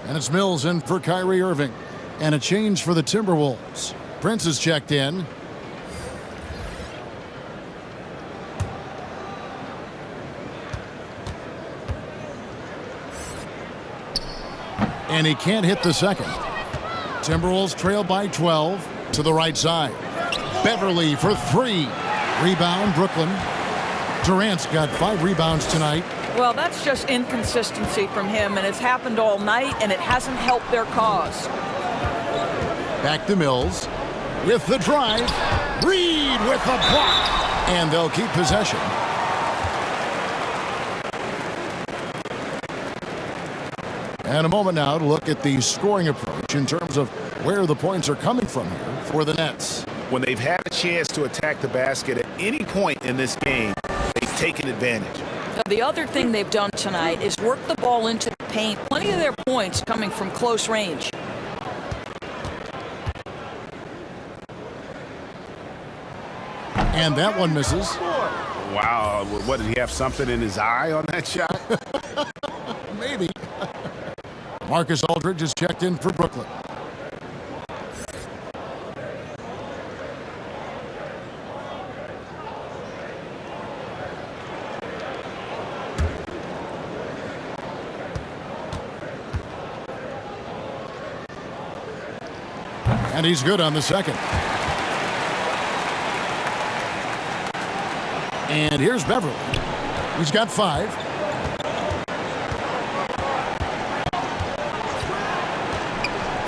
[SPEAKER 1] And it's Mills in for Kyrie Irving. And a change for the Timberwolves. Prince is checked in. And he can't hit the second. Timberwolves trail by 12 to the right side. Beverley for 3. Rebound, Brooklyn. Durant's got 5 rebounds tonight.
[SPEAKER 4] Well, that's just inconsistency from him, and it's happened all night, and it hasn't helped their cause.
[SPEAKER 1] Back to Mills with the drive. Reed with the block. And they'll keep possession. And a moment now to look at the scoring approach in terms of where the points are coming from here for the Nets.
[SPEAKER 3] When they've had a chance to attack the basket at any point in this game, they've taken advantage.
[SPEAKER 4] The other thing they've done tonight is work the ball into the paint. Plenty of their points coming from close range.
[SPEAKER 1] And that one misses.
[SPEAKER 3] Wow, what, did he have something in his eye on that shot?
[SPEAKER 1] Maybe. Marcus Aldridge is checked in for Brooklyn. And he's good on the second. And here's Beverly. He's got 5.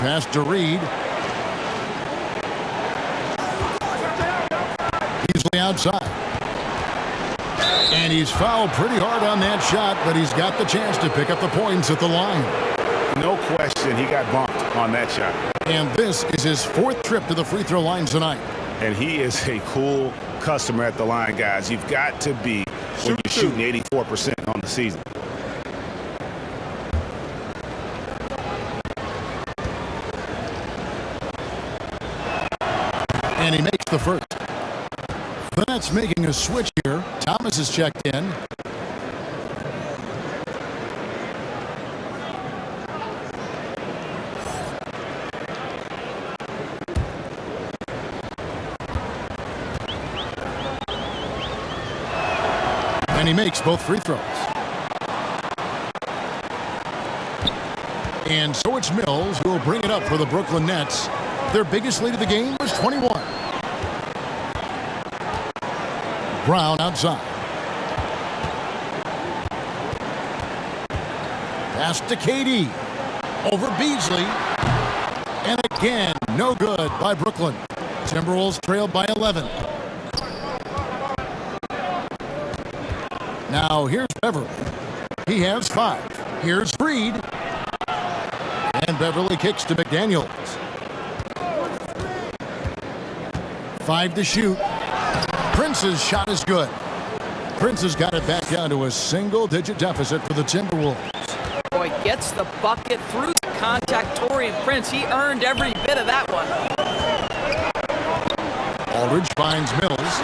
[SPEAKER 1] Pass to Reed. Easily outside. And he's fouled pretty hard on that shot, but he's got the chance to pick up the points at the line.
[SPEAKER 3] No question, he got bumped on that shot.
[SPEAKER 1] And this is his 4th trip to the free throw line tonight.
[SPEAKER 3] And he is a cool customer at the line, guys. You've got to be when you're shooting 84% on the season.
[SPEAKER 1] And he makes the first. The Nets making a switch here. Thomas is checked in. And he makes both free throws. And so it's Mills who will bring it up for the Brooklyn Nets. Their biggest lead of the game was 21. Brown outside. Pass to KD. Over Beasley. And again, no good by Brooklyn. Timberwolves trailed by 11. Now here's Beverly. He has 5. Here's Reed. And Beverly kicks to McDaniels. 5 to shoot. Prince's shot is good. Prince has got it back down to a single-digit deficit for the Timberwolves.
[SPEAKER 4] Boy, gets the bucket through the contact. Taurean Prince, he earned every bit of that one.
[SPEAKER 1] Aldridge finds Mills.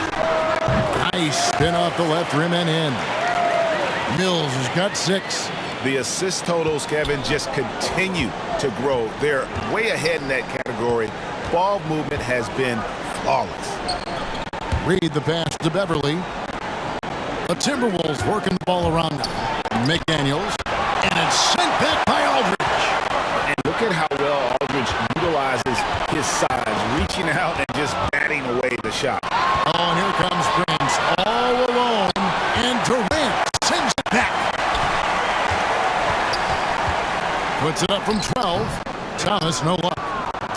[SPEAKER 1] Nice spin off the left rim and in. Mills has got 6.
[SPEAKER 3] The assist totals, Kevin, just continue to grow. They're way ahead in that category. Ball movement has been flawless.
[SPEAKER 1] Reed the pass to Beverly. The Timberwolves working the ball around now. McDaniels. And it's sent back by Aldridge.
[SPEAKER 3] And look at how well Aldridge utilizes his size, reaching out and just batting away the shot.
[SPEAKER 1] Oh, and here comes Prince all alone. And Durant sends it back. Puts it up from 12. Thomas, no luck.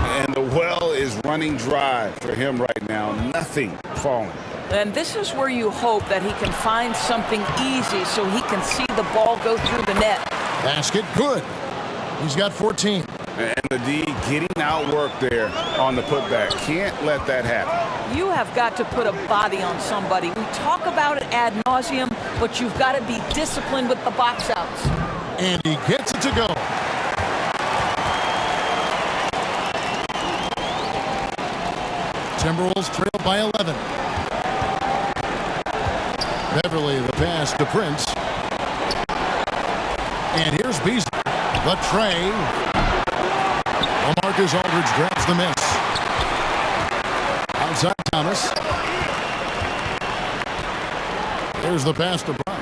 [SPEAKER 3] And the well is running dry for him right now. Nothing falling.
[SPEAKER 4] And this is where you hope that he can find something easy so he can see the ball go through the net.
[SPEAKER 1] Basket good. He's got 14.
[SPEAKER 3] And the D getting outworked there on the putback. Can't let that happen.
[SPEAKER 4] You have got to put a body on somebody. We talk about it ad nauseum, but you've got to be disciplined with the box outs.
[SPEAKER 1] And he gets it to go. Timberwolves trail by 11. Beverly the pass to Prince. And here's Beasley. The tray. LaMarcus Aldridge grabs the miss. Outside Thomas. Here's the pass to Brown.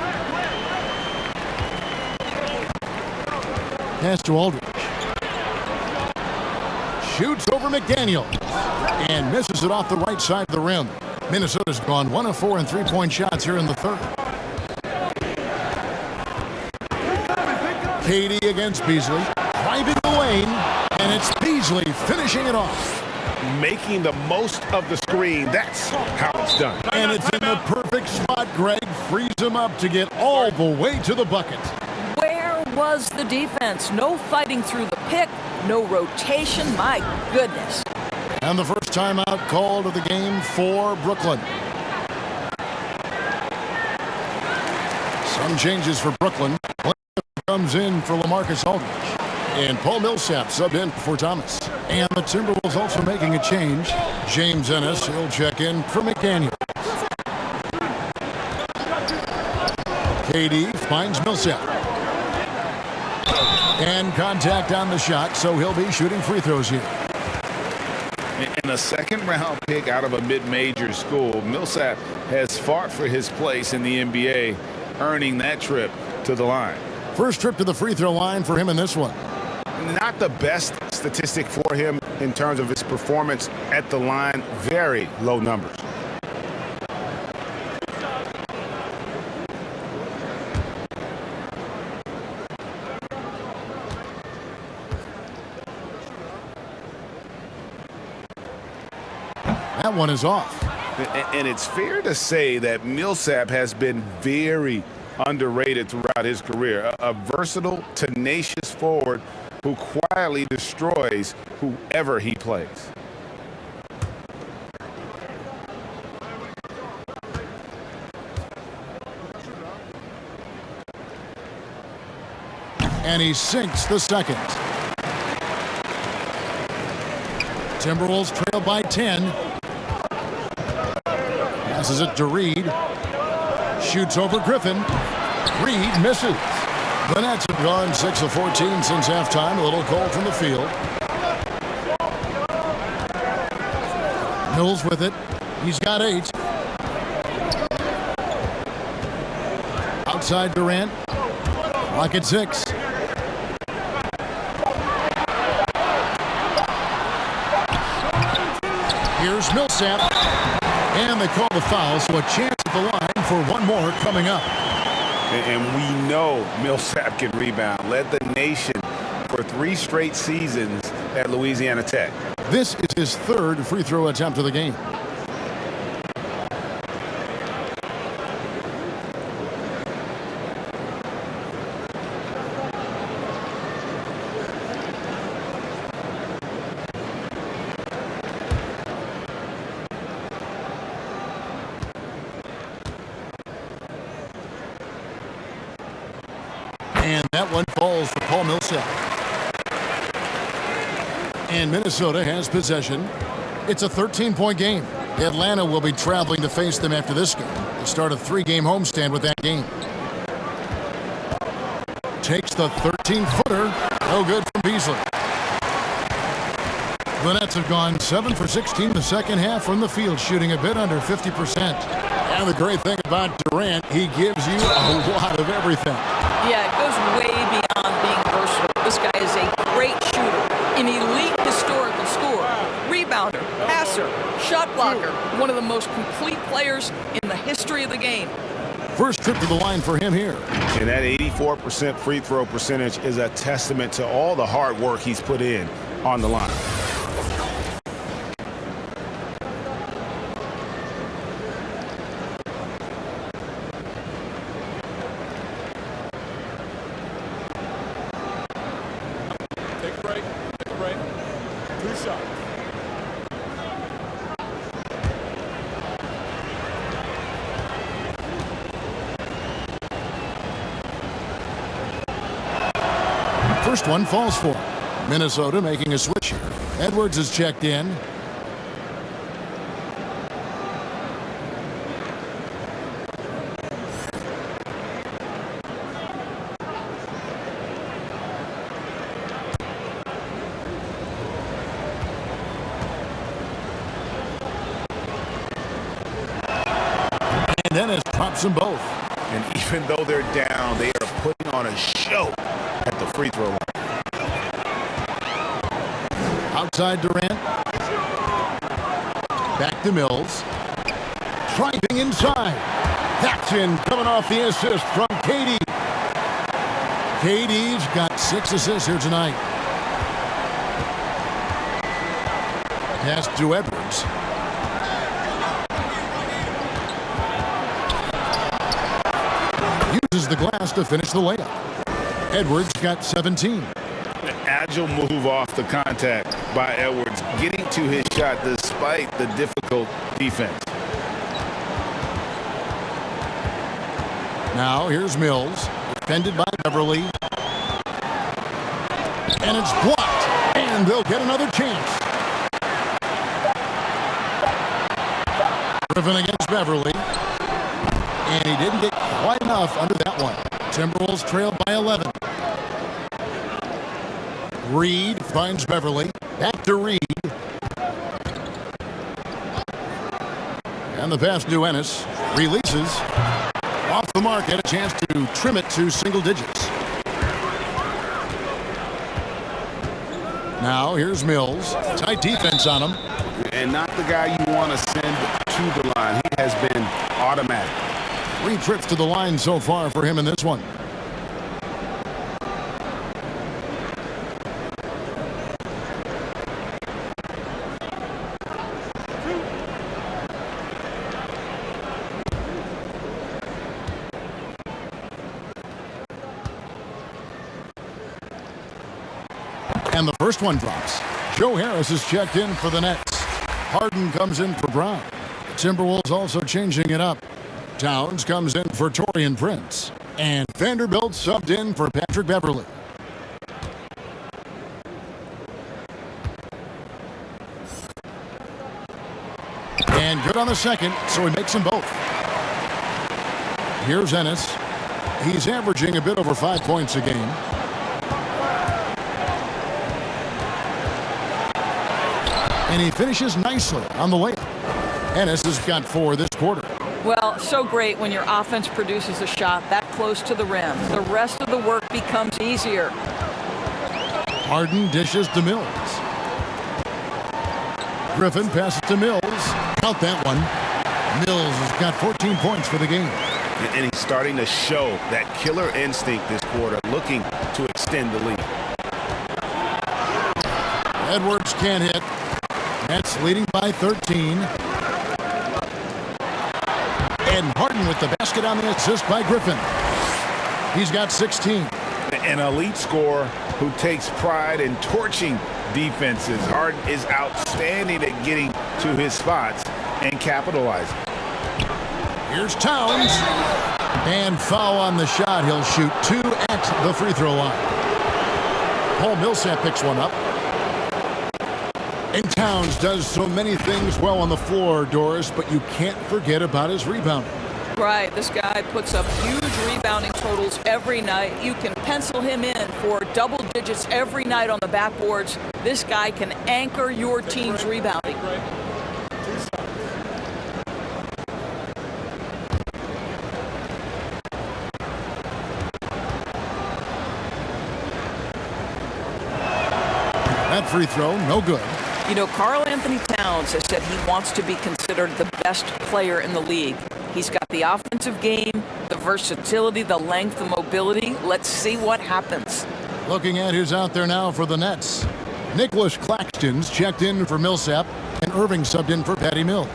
[SPEAKER 1] Pass to Aldridge. Shoots over McDaniels. And misses it off the right side of the rim. Minnesota's gone 1 of 4 in three-point shots here in the third. KD against Beasley. Driving the lane. And it's Beasley finishing it off.
[SPEAKER 3] Making the most of the screen. That's how it's done.
[SPEAKER 1] And it's in the perfect spot. Greg frees him up to get all the way to the bucket.
[SPEAKER 4] Where was the defense. No fighting through the pick, no rotation. My goodness.
[SPEAKER 1] And the first timeout called of the game for Brooklyn. Some changes for Brooklyn. Comes in for LaMarcus Aldridge. And Paul Millsap subbed in for Thomas. And the Timberwolves also making a change. James Ennis, he'll check in for McDaniel. KD finds Millsap. And contact on the shot, so he'll be shooting free throws here.
[SPEAKER 3] And a second-round pick out of a mid-major school, Millsap has fought for his place in the NBA, earning that trip to the line.
[SPEAKER 1] First trip to the free throw line for him in this one.
[SPEAKER 3] Not the best statistic for him in terms of his performance at the line. Very low numbers.
[SPEAKER 1] That one is off.
[SPEAKER 3] And it's fair to say that Millsap has been very underrated throughout his career. A versatile, tenacious forward who quietly destroys whoever he plays.
[SPEAKER 1] And he sinks the second. Timberwolves trail by 10. Passes it to Reed. Shoots over Griffin. Reed misses. The Nets have gone 6 of 14 since halftime. A little cold from the field. Mills with it. He's got 8. Outside Durant. Clock at 6. Here's Millsap. And they call the foul, so a chance at the line for one more coming up.
[SPEAKER 3] And we know Millsap can rebound. Led the nation for 3 straight seasons at Louisiana Tech.
[SPEAKER 1] This is his 3rd free throw attempt of the game. And that one falls for Paul Millsap. And Minnesota has possession. It's a 13-point game. Atlanta will be traveling to face them after this game. They start a 3-game homestand with that game. Takes the 13-footer. No good from Beasley. The Nets have gone 7 for 16 the second half from the field, shooting a bit under 50%. And the great thing about Durant, he gives you a lot of everything.
[SPEAKER 4] Yeah, it goes way beyond being versatile. This guy is a great shooter, an elite historical scorer, rebounder, passer, shot blocker, one of the most complete players in the history of the game.
[SPEAKER 1] First trip to the line for him here.
[SPEAKER 3] And that 84% free throw percentage is a testament to all the hard work he's put in on the line.
[SPEAKER 1] First one falls for him. Minnesota making a switch here. Edwards is checked in. And Dennis drops them both.
[SPEAKER 3] And even though they're down, they are putting on a show at the free throw line.
[SPEAKER 1] Outside Durant. Back to Mills. Driving inside. That's in, coming off the assist from KD. KD's got 6 assists here tonight. Pass to Edwards. Uses the glass to finish the layup. Edwards got 17.
[SPEAKER 3] An agile move off the contact by Edwards, getting to his shot despite the difficult defense.
[SPEAKER 1] Now here's Mills, defended by Beverly. And it's blocked, and they'll get another chance. Griffin against Beverly. And he didn't get quite enough under that one. Timberwolves trail by 11. Reed finds Beverly. Back to Reed. And the pass to Ennis. Releases. Off the mark. Had a chance to trim it to single digits. Now here's Mills. Tight defense on him.
[SPEAKER 5] And not the guy you want to send to the line. He has been automatic.
[SPEAKER 1] 3 trips to the line so far for him in this one. And the first one drops. Joe Harris is checked in for the Nets. Harden comes in for Brown. The Timberwolves also changing it up. Towns comes in for Taurean Prince. And Vanderbilt subbed in for Patrick Beverly. And good on the second, so he makes them both. Here's Ennis. He's averaging a bit over 5 points a game. And he finishes nicely on the layup. Ennis has got 4 this quarter.
[SPEAKER 4] Well, so great when your offense produces a shot that close to the rim. The rest of the work becomes easier.
[SPEAKER 1] Harden dishes to Mills. Griffin passes to Mills. Count that one. Mills has got 14 points for the game.
[SPEAKER 3] And he's starting to show that killer instinct this quarter, looking to extend the lead.
[SPEAKER 1] Edwards can't hit. Nets leading by 13. And Harden with the basket on the assist by Griffin. He's got 16.
[SPEAKER 3] An elite scorer who takes pride in torching defenses. Harden is outstanding at getting to his spots and capitalizing.
[SPEAKER 1] Here's Towns. And foul on the shot. He'll shoot 2 at the free throw line. Paul Millsap picks one up. And Towns does so many things well on the floor, Doris, but you can't forget about his rebounding.
[SPEAKER 4] Right, this guy puts up huge rebounding totals every night. You can pencil him in for double digits every night on the backboards. This guy can anchor your team's rebounding.
[SPEAKER 1] That free throw, no good.
[SPEAKER 4] You know, Karl Anthony Towns has said he wants to be considered the best player in the league. He's got the offensive game, the versatility, the length, the mobility. Let's see what happens.
[SPEAKER 1] Looking at who's out there now for the Nets. Nicholas Claxton's checked in for Millsap, and Irving subbed in for Patty Mills.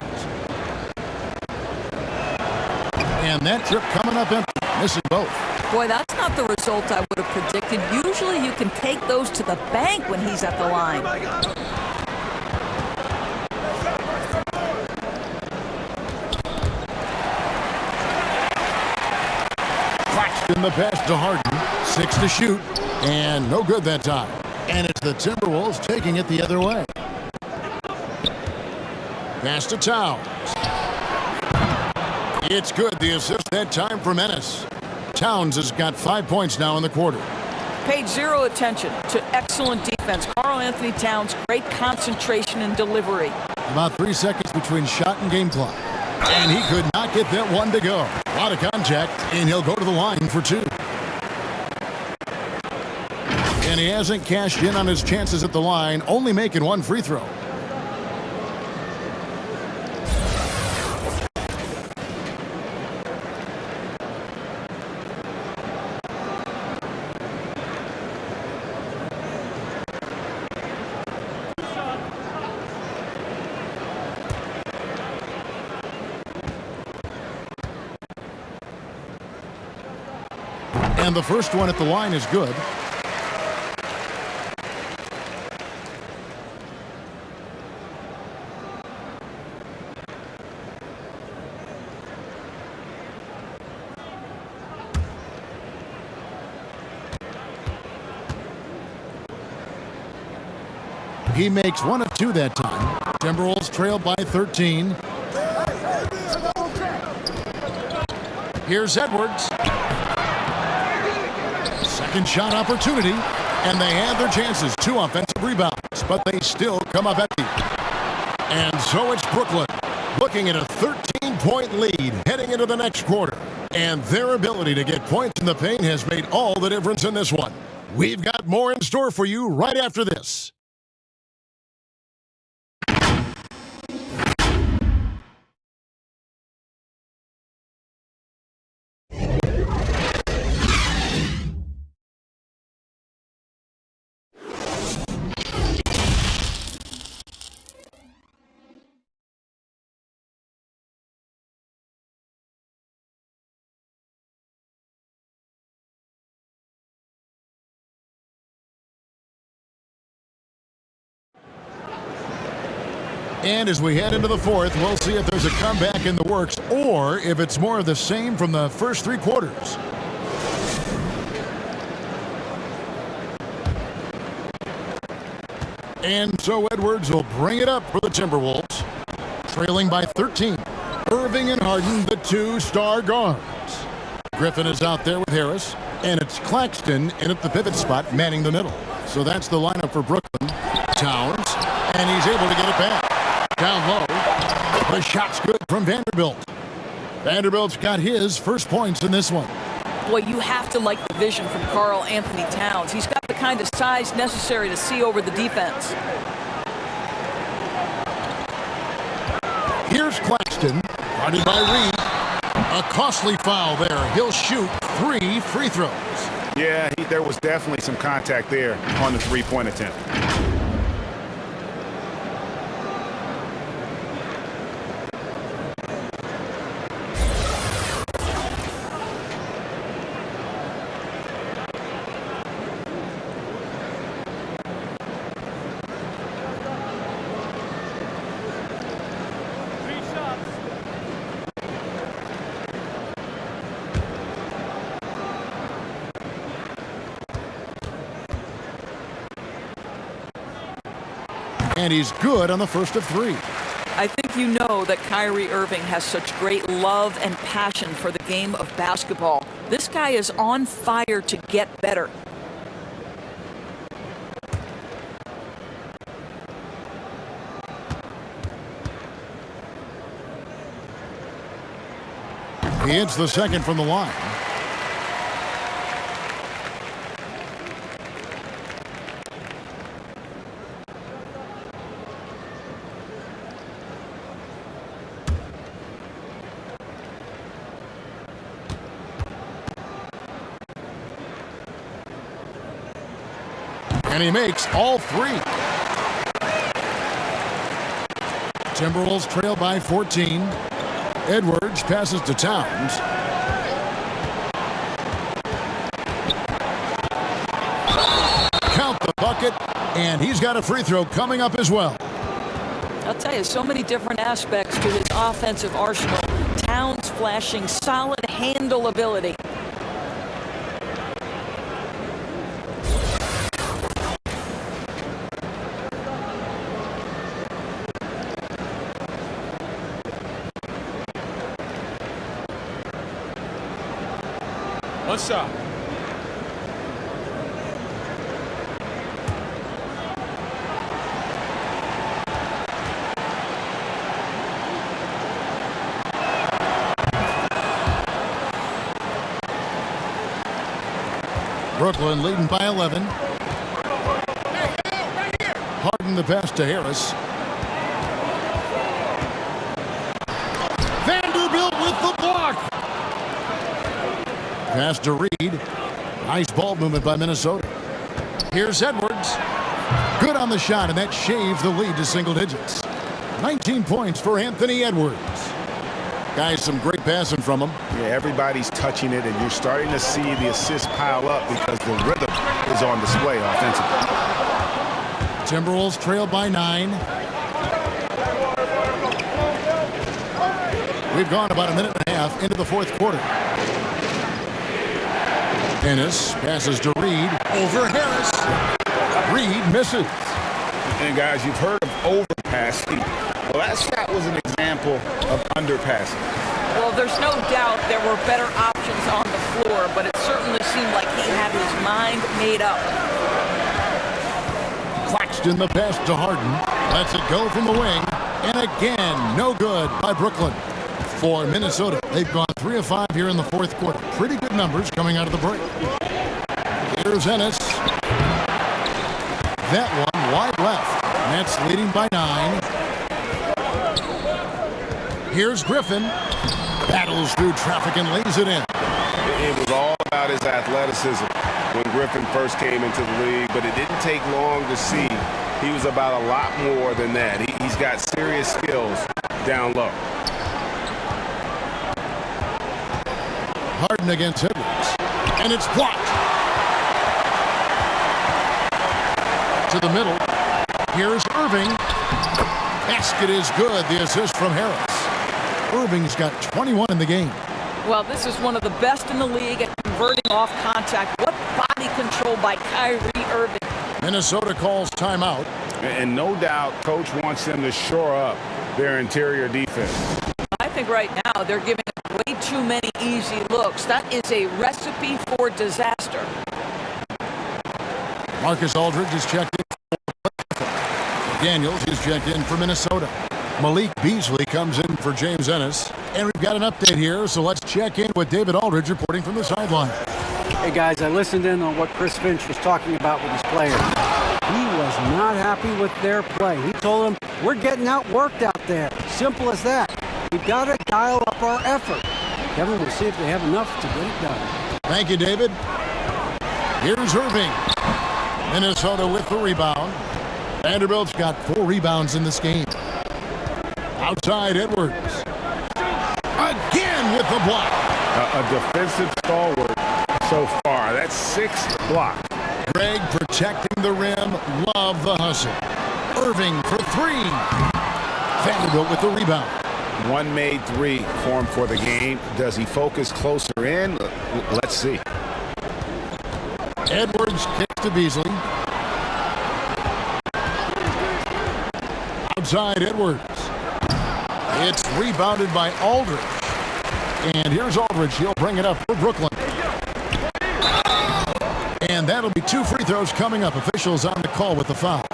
[SPEAKER 1] And that trip coming up empty, missing both.
[SPEAKER 4] Boy, that's not the result I would have predicted. Usually you can take those to the bank when he's at the line.
[SPEAKER 1] In the pass to Harden, 6 to shoot, and no good that time. And it's the Timberwolves taking it the other way. Pass to Towns. It's good. The assist that time from Ennis. Towns has got 5 points now in the quarter.
[SPEAKER 4] Paid zero attention to excellent defense. Karl Anthony Towns, great concentration and delivery.
[SPEAKER 1] About 3 seconds between shot and game clock. And he could not get that one to go. A lot of contact, and he'll go to the line for 2. And he hasn't cashed in on his chances at the line, only making 1 free throw. And the first one at the line is good. He makes one of two that time. Timberwolves trail by 13. Here's Edwards. Second shot opportunity, and they have their chances. 2 offensive rebounds, but they still come up empty. And so it's Brooklyn looking at a 13-point lead heading into the next quarter. And their ability to get points in the paint has made all the difference in this one. We've got more in store for you right after this. And as we head into the fourth, we'll see if there's a comeback in the works or if it's more of the same from the first 3 quarters. And so Edwards will bring it up for the Timberwolves, trailing by 13. Irving and Harden, the 2-star guards. Griffin is out there with Harris, and it's Claxton in at the pivot spot, manning the middle. So that's the lineup for Brooklyn. Towns, and he's able to get it back. Down low, the shot's good from Vanderbilt. Vanderbilt's got his first points in this one.
[SPEAKER 4] Boy, you have to like the vision from Karl Anthony Towns. He's got the kind of size necessary to see over the defense.
[SPEAKER 1] Here's Claxton, guarded by Reed. A costly foul there. He'll shoot 3 free throws.
[SPEAKER 3] Yeah, there was definitely some contact there on the 3-point attempt.
[SPEAKER 1] And he's good on the first of 3.
[SPEAKER 4] I think you know that Kyrie Irving has such great love and passion for the game of basketball. This guy is on fire to get better.
[SPEAKER 1] He hits the second from the line. And he makes all 3. Timberwolves trail by 14. Edwards passes to Towns. Count the bucket, and he's got a free throw coming up as well.
[SPEAKER 4] I'll tell you, so many different aspects to his offensive arsenal. Towns flashing solid handle ability.
[SPEAKER 9] One shot.
[SPEAKER 1] Brooklyn leading by 11. Harden the pass to Harris. Vanderbilt with the block. Pass to Reed. Nice ball movement by Minnesota. Here's Edwards. Good on the shot, and that shaves the lead to single digits. 19 points for Anthony Edwards. Guys, some great passing from him.
[SPEAKER 3] Yeah, everybody's touching it, and you're starting to see the assists pile up because the rhythm is on display offensively.
[SPEAKER 1] Timberwolves trail by 9. We've gone about a minute and a half into the fourth quarter. Ennis passes to Reed. Over Harris. Reed misses.
[SPEAKER 3] And guys, you've heard of overpassing. Well, that shot was an example of underpassing.
[SPEAKER 4] Well, there's no doubt there were better options on the floor, but it certainly seemed like he had his mind made up.
[SPEAKER 1] Claxton the pass to Harden. Lets it go from the wing. And again, no good by Brooklyn. For Minnesota, they've gone 3 of 5 here in the fourth quarter. Pretty good numbers coming out of the break. Here's Ennis. That one wide left. Nets leading by 9. Here's Griffin. Battles through traffic and lays it in.
[SPEAKER 5] It was all about his athleticism when Griffin first came into the league, but it didn't take long to see he was about a lot more than that. He's got serious skills down low.
[SPEAKER 1] Harden against Edwards. And it's blocked. To the middle. Here's Irving. Basket is good. The assist from Harris. Irving's got 21 in the game.
[SPEAKER 4] Well, this is one of the best in the league at converting off contact. What body control by Kyrie Irving.
[SPEAKER 1] Minnesota calls timeout.
[SPEAKER 3] And no doubt, Coach wants them to shore up their interior defense.
[SPEAKER 4] I think right now they're giving way too many easy looks. That is a recipe for disaster.
[SPEAKER 1] Marcus Aldridge is checked in for Daniels is checked in for Minnesota. Malik Beasley comes in for James Ennis. And we've got an update here, so let's check in with David Aldridge reporting from the sideline.
[SPEAKER 2] Hey guys, I listened in on what Chris Finch was talking about with his players. He was not happy with their play. He told them, we're getting outworked out there. Simple as that. We've got to dial up our effort. Kevin, we'll see if they have enough to get it done.
[SPEAKER 1] Thank you, David. Here's Irving. Minnesota with the rebound. Vanderbilt's got 4 rebounds in this game. Outside Edwards. Again with the block.
[SPEAKER 3] A defensive stalwart so far. That's 6 blocks.
[SPEAKER 1] Greg protecting the rim. Love the hustle. Irving for 3. Vanderbilt with the rebound.
[SPEAKER 3] One made 3 for him for the game. Does he focus closer in? Let's see.
[SPEAKER 1] Edwards kicks to Beasley. Outside Edwards. It's rebounded by Aldridge. And here's Aldridge. He'll bring it up for Brooklyn. And that'll be 2 free throws coming up. Officials on the call with the foul.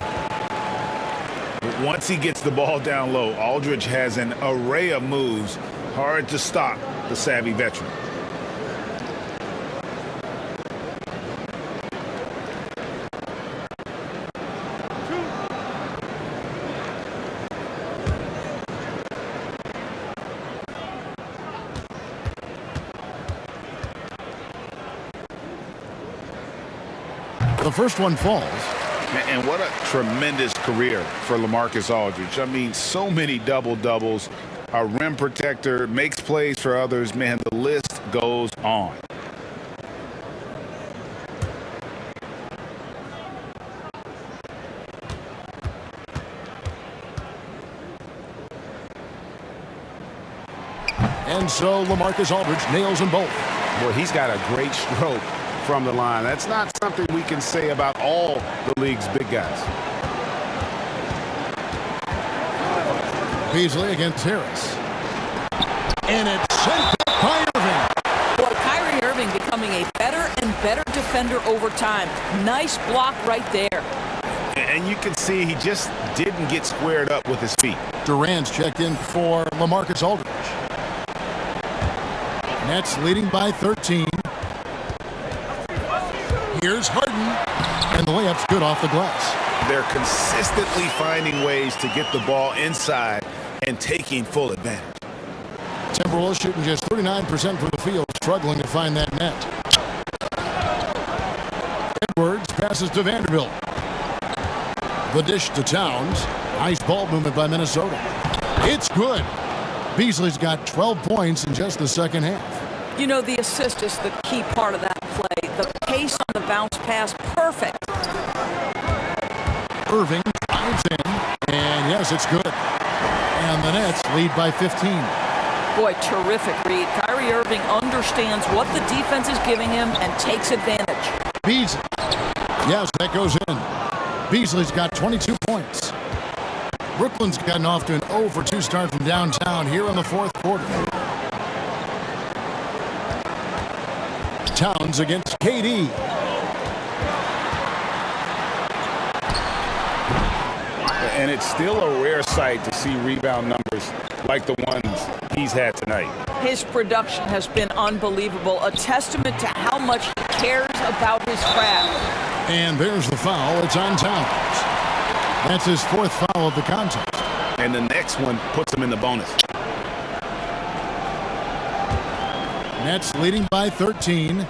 [SPEAKER 3] Once he gets the ball down low, Aldridge has an array of moves. Hard to stop the savvy veteran.
[SPEAKER 1] The first one falls.
[SPEAKER 3] And what a tremendous career for LaMarcus Aldridge. I mean, so many double-doubles. A rim protector, makes plays for others. Man, the list goes on.
[SPEAKER 1] And so LaMarcus Aldridge nails them both.
[SPEAKER 5] Boy, he's got a great stroke from the line. That's not something we can say about all the league's big guys.
[SPEAKER 1] Beasley against Harris. And it's sent back by Irving.
[SPEAKER 4] Boy, Kyrie Irving becoming a better and better defender over time. Nice block right there.
[SPEAKER 3] And you can see he just didn't get squared up with his feet.
[SPEAKER 1] Durant's checked in for LaMarcus Aldridge. Nets leading by 13. Here's Harden. And the layup's good off the glass.
[SPEAKER 3] They're consistently finding ways to get the ball inside and taking full advantage.
[SPEAKER 1] Timberwolves shooting just 39% from the field, struggling to find that net. Edwards passes to Vanderbilt. The dish to Towns. Nice ball movement by Minnesota. It's good. Beasley's got 12 points in just the second half.
[SPEAKER 4] You know, the assist is the key part of that play. The pace on the bounce pass, perfect.
[SPEAKER 1] Irving drives in, and yes, it's good. And the Nets lead by 15.
[SPEAKER 4] Boy, terrific read. Kyrie Irving understands what the defense is giving him and takes advantage.
[SPEAKER 1] Beasley. Yes, that goes in. Beasley's got 22 points. Brooklyn's gotten off to an 0-for-2 start from downtown here in the fourth quarter. Towns against KD.
[SPEAKER 3] And it's still a rare sight to see rebound numbers like the ones he's had tonight.
[SPEAKER 4] His production has been unbelievable, a testament to how much he cares about his craft.
[SPEAKER 1] And there's the foul. It's on Towns. That's his fourth foul of the contest.
[SPEAKER 3] And the next one puts him in the bonus.
[SPEAKER 1] Nets leading by 13.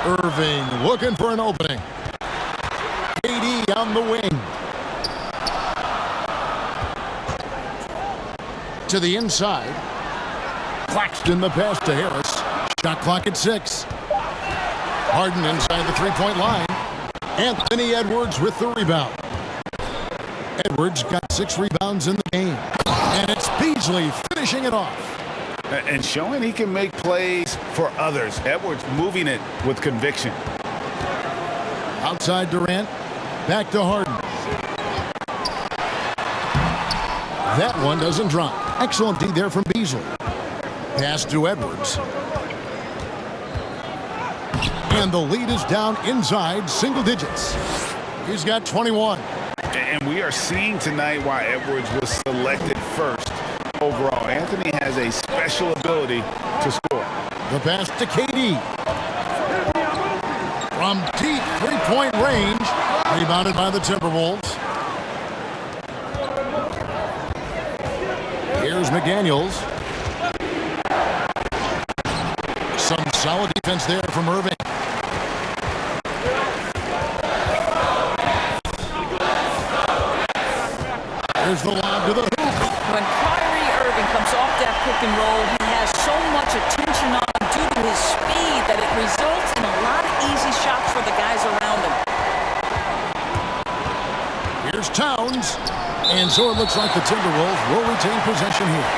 [SPEAKER 1] Irving looking for an opening. KD on the wing. To the inside. Claxton the pass to Harris. Shot clock at 6. Harden inside the three-point line. Anthony Edwards with the rebound. Edwards got 6 rebounds in the game. And it's Beasley finishing it off.
[SPEAKER 3] And showing he can make plays for others. Edwards moving it with conviction.
[SPEAKER 1] Outside Durant. Back to Harden. That one doesn't drop. Excellent D there from Beasley. Pass to Edwards. And the lead is down inside single digits. He's got 21.
[SPEAKER 3] And we are seeing tonight why Edwards was selected first overall. Anthony has a special ability to score.
[SPEAKER 1] The pass to KD. From deep three-point range. Rebounded by the Timberwolves. Here's McDaniels. Some solid defense there from Irving. Here's the lob to the hoop.
[SPEAKER 4] When Kyrie Irving comes off that pick and roll, he has so much attention on him due to his speed that it results in a lot of easy shots for the guys around him.
[SPEAKER 1] Here's Towns. And so it looks like the Timberwolves will retain possession here.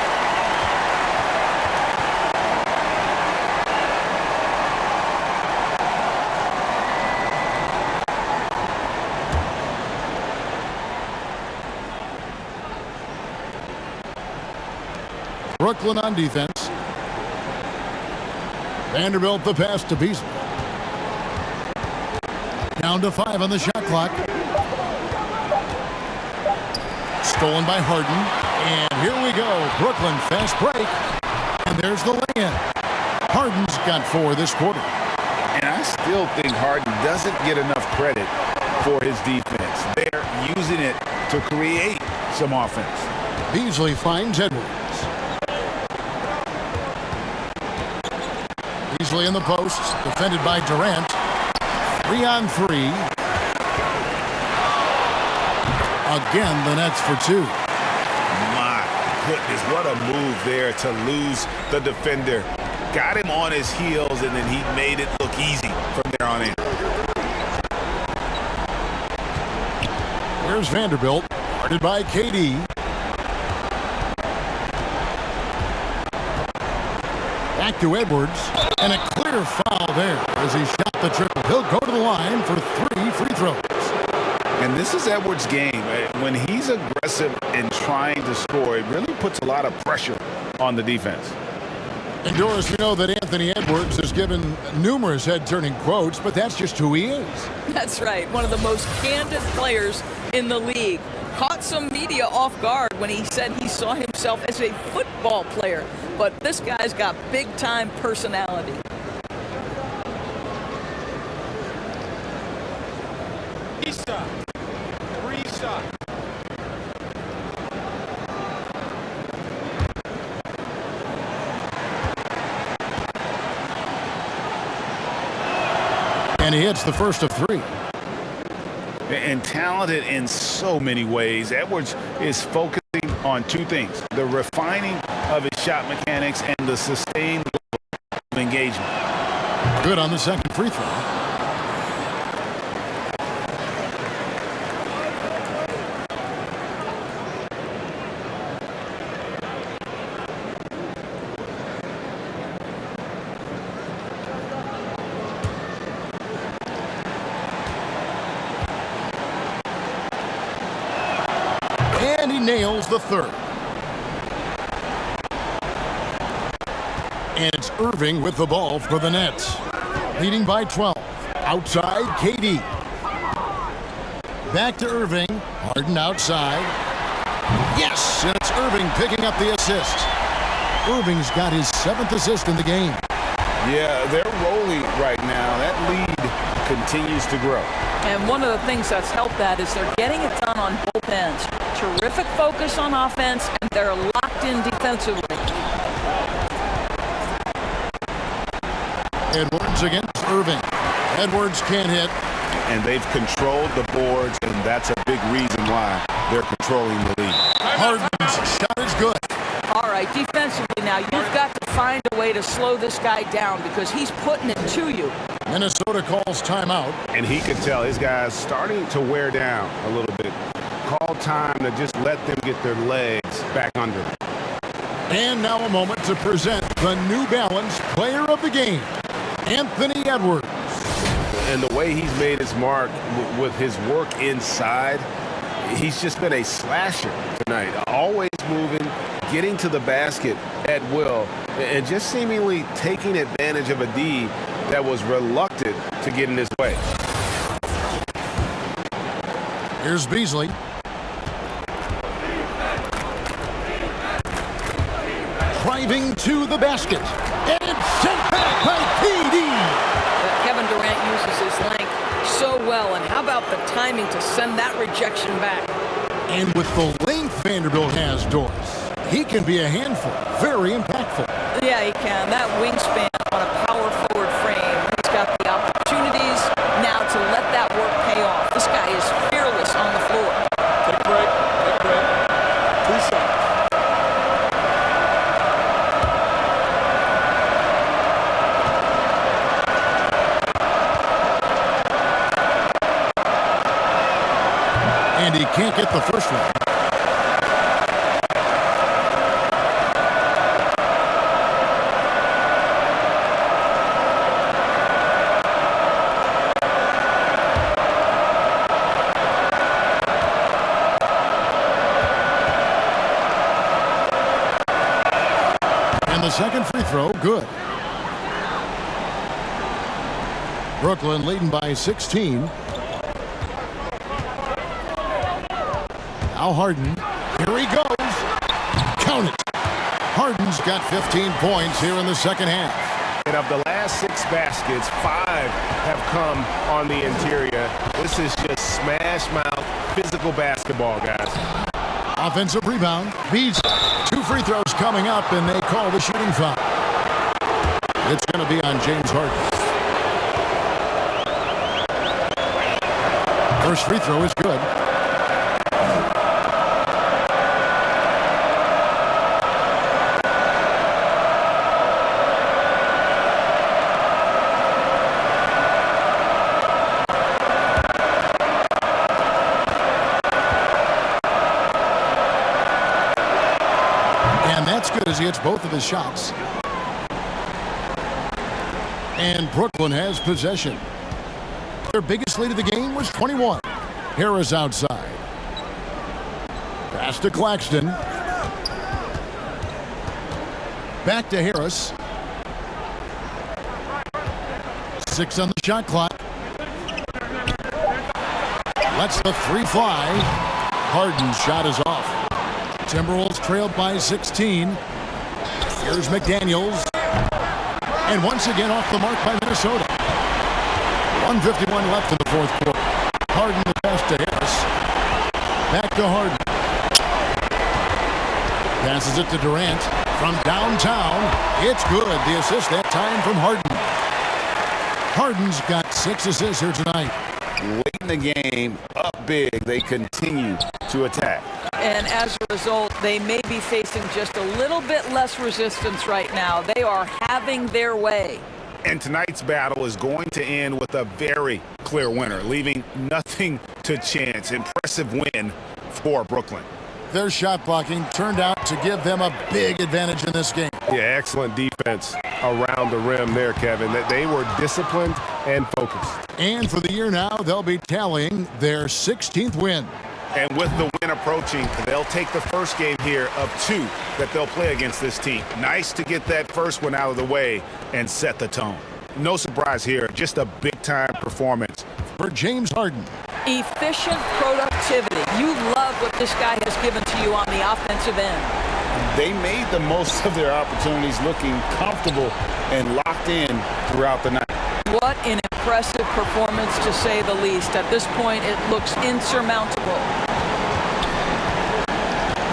[SPEAKER 1] Brooklyn on defense. Vanderbilt the pass to Beasley. Down to 5 on the shot clock. Stolen by Harden. And here we go. Brooklyn fast break. And there's the lay-in. Harden's got 4 this quarter.
[SPEAKER 3] And I still think Harden doesn't get enough credit for his defense. They're using it to create some offense.
[SPEAKER 1] Beasley finds Edwards. Beasley in the post, defended by Durant. 3-on-3. Again, the Nets for 2.
[SPEAKER 3] My goodness, what a move there to lose the defender. Got him on his heels, and then he made it look easy from there on in.
[SPEAKER 1] Here's Vanderbilt, guarded by KD. Back to Edwards, and a clear foul there as he shot the triple. He'll go to the line for 3 free throws.
[SPEAKER 3] And this is Edwards' game. When he's aggressive and trying to score, it really puts a lot of pressure on the defense.
[SPEAKER 1] And Doris, we know that Anthony Edwards has given numerous head-turning quotes, but that's just who he is.
[SPEAKER 4] That's right. One of the most candid players in the league. Caught some media off guard when he said he saw himself as a football player. But this guy's got big-time personality.
[SPEAKER 9] Restart.
[SPEAKER 1] And he hits the first of 3.
[SPEAKER 3] And talented in so many ways. Edwards is focusing on two things: the refining of his shot mechanics and the sustained level of engagement.
[SPEAKER 1] Good on the second free throw. And he nails the third. And it's Irving with the ball for the Nets. Leading by 12. Outside, KD. Back to Irving. Harden outside. Yes! And it's Irving picking up the assist. Irving's got his 7th assist in the game.
[SPEAKER 5] Yeah, they're rolling right now. That lead continues to grow.
[SPEAKER 4] And one of the things that's helped that is they're getting it done on both ends. Terrific focus on offense, and they're locked in defensively.
[SPEAKER 1] Edwards against Irving. Edwards can't hit.
[SPEAKER 5] And they've controlled the boards, and that's a big reason why they're controlling the lead.
[SPEAKER 1] Harden's shot is good.
[SPEAKER 4] All right, defensively now, you've got to find a way to slow this guy down because he's putting it to you.
[SPEAKER 1] Minnesota calls timeout.
[SPEAKER 5] And he could tell his guys starting to wear down a little bit. Call time to just let them get their legs back under them.
[SPEAKER 1] And now a moment to present the New Balance Player of the Game, Anthony Edwards.
[SPEAKER 5] And the way he's made his mark with his work inside, he's just been a slasher tonight. Always moving, getting to the basket at will, and just seemingly taking advantage of a D that was reluctant to get in his way.
[SPEAKER 1] Here's Beasley. Driving to the basket. And sent back by KD.
[SPEAKER 4] Kevin Durant uses his length so well, and how about the timing to send that rejection back?
[SPEAKER 1] And with the length Vanderbilt has, Doris, he can be a handful. Very impactful.
[SPEAKER 4] Yeah, he can. That wingspan on a power forward frame. He's got the opportunities now to let that work pay off. This guy is fearless on the floor.
[SPEAKER 9] Take a break. Take a break. 2 shots.
[SPEAKER 1] And he can't get the first one. And the second free throw, good. Brooklyn leading by 16. Now Harden, here he goes. Count it. Harden's got 15 points here in the second half.
[SPEAKER 5] And of the last 6 baskets, 5 have come on the interior. This is just smash mouth physical basketball, guys.
[SPEAKER 1] Offensive rebound. Beasley. 2 free throws coming up, and they call the shooting foul. It's going to be on James Harden. First free throw is good. Good as he hits both of his shots. And Brooklyn has possession. Their biggest lead of the game was 21. Harris outside. Pass to Claxton. Back to Harris. 6 on the shot clock. Lets the 3 fly. Harden's shot is off. Timberwolves trailed by 16. Here's McDaniels. And once again off the mark by Minnesota. 1:51 left in the fourth quarter. Harden the pass to Harris. Back to Harden. Passes it to Durant. From downtown. It's good. The assist that time from Harden. Harden's got 6 assists here tonight.
[SPEAKER 5] Late in the game, up big, they continue to attack.
[SPEAKER 4] And as a result, they may be facing just a little bit less resistance right now. They are having their way.
[SPEAKER 3] And tonight's battle is going to end with a very clear winner, leaving nothing to chance. Impressive win for Brooklyn.
[SPEAKER 1] Their shot blocking turned out to give them a big advantage in this game.
[SPEAKER 5] Yeah, excellent defense around the rim there, Kevin. They were disciplined and focused.
[SPEAKER 1] And for the year now, they'll be tallying their 16th win.
[SPEAKER 3] And with the win approaching, they'll take the first game here of 2 that they'll play against this team. Nice to get that first one out of the way and set the tone. No surprise here, just a big-time performance
[SPEAKER 1] for James Harden.
[SPEAKER 4] Efficient productivity. You love what this guy has given to you on the offensive end.
[SPEAKER 3] They made the most of their opportunities, looking comfortable and locked in throughout the night.
[SPEAKER 4] What an impressive performance, to say the least. At this point, it looks insurmountable.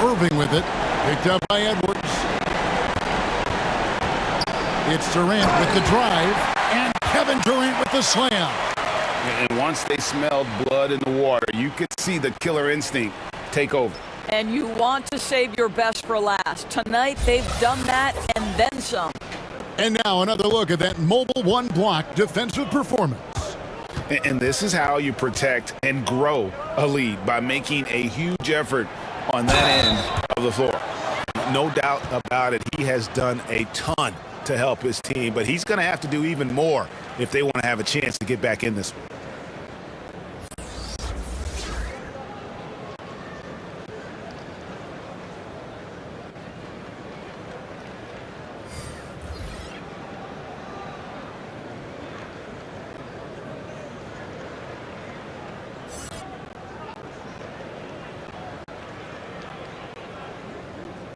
[SPEAKER 1] Irving with it, picked up by Edwards. It's Durant with the drive, and Kevin Durant with the slam.
[SPEAKER 3] And once they smelled blood in the water, you could see the killer instinct take over.
[SPEAKER 4] And you want to save your best for last. Tonight, they've done that and then some.
[SPEAKER 1] And now another look at that mobile one-block defensive performance.
[SPEAKER 3] And this is how you protect and grow a lead, by making a huge effort on that end of the floor. No doubt about it, he has done a ton to help his team, but he's going to have to do even more if they want to have a chance to get back in this one.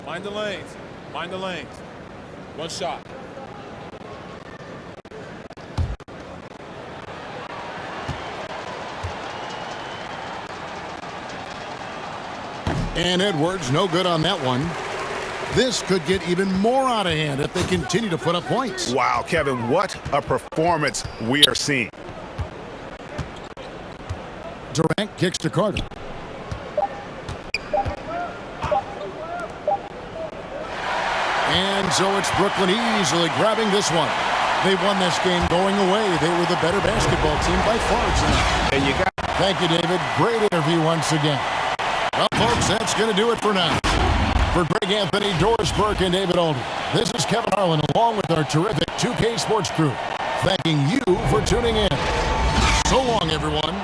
[SPEAKER 10] Mind the lanes. Mind the lanes. One shot.
[SPEAKER 1] And Edwards, no good on that one. This could get even more out of hand if they continue to put up points.
[SPEAKER 3] Wow, Kevin, what a performance we are seeing.
[SPEAKER 1] Durant kicks to Carter. And so it's Brooklyn easily grabbing this one. They won this game going away. They were the better basketball team by far tonight.
[SPEAKER 3] And you got.
[SPEAKER 1] Thank you, David. Great interview once again. Well, folks, that's going to do it for now. For Greg Anthony, Doris Burke, and David Alden, this is Kevin Harlan along with our terrific 2K Sports crew, thanking you for tuning in. So long, everyone.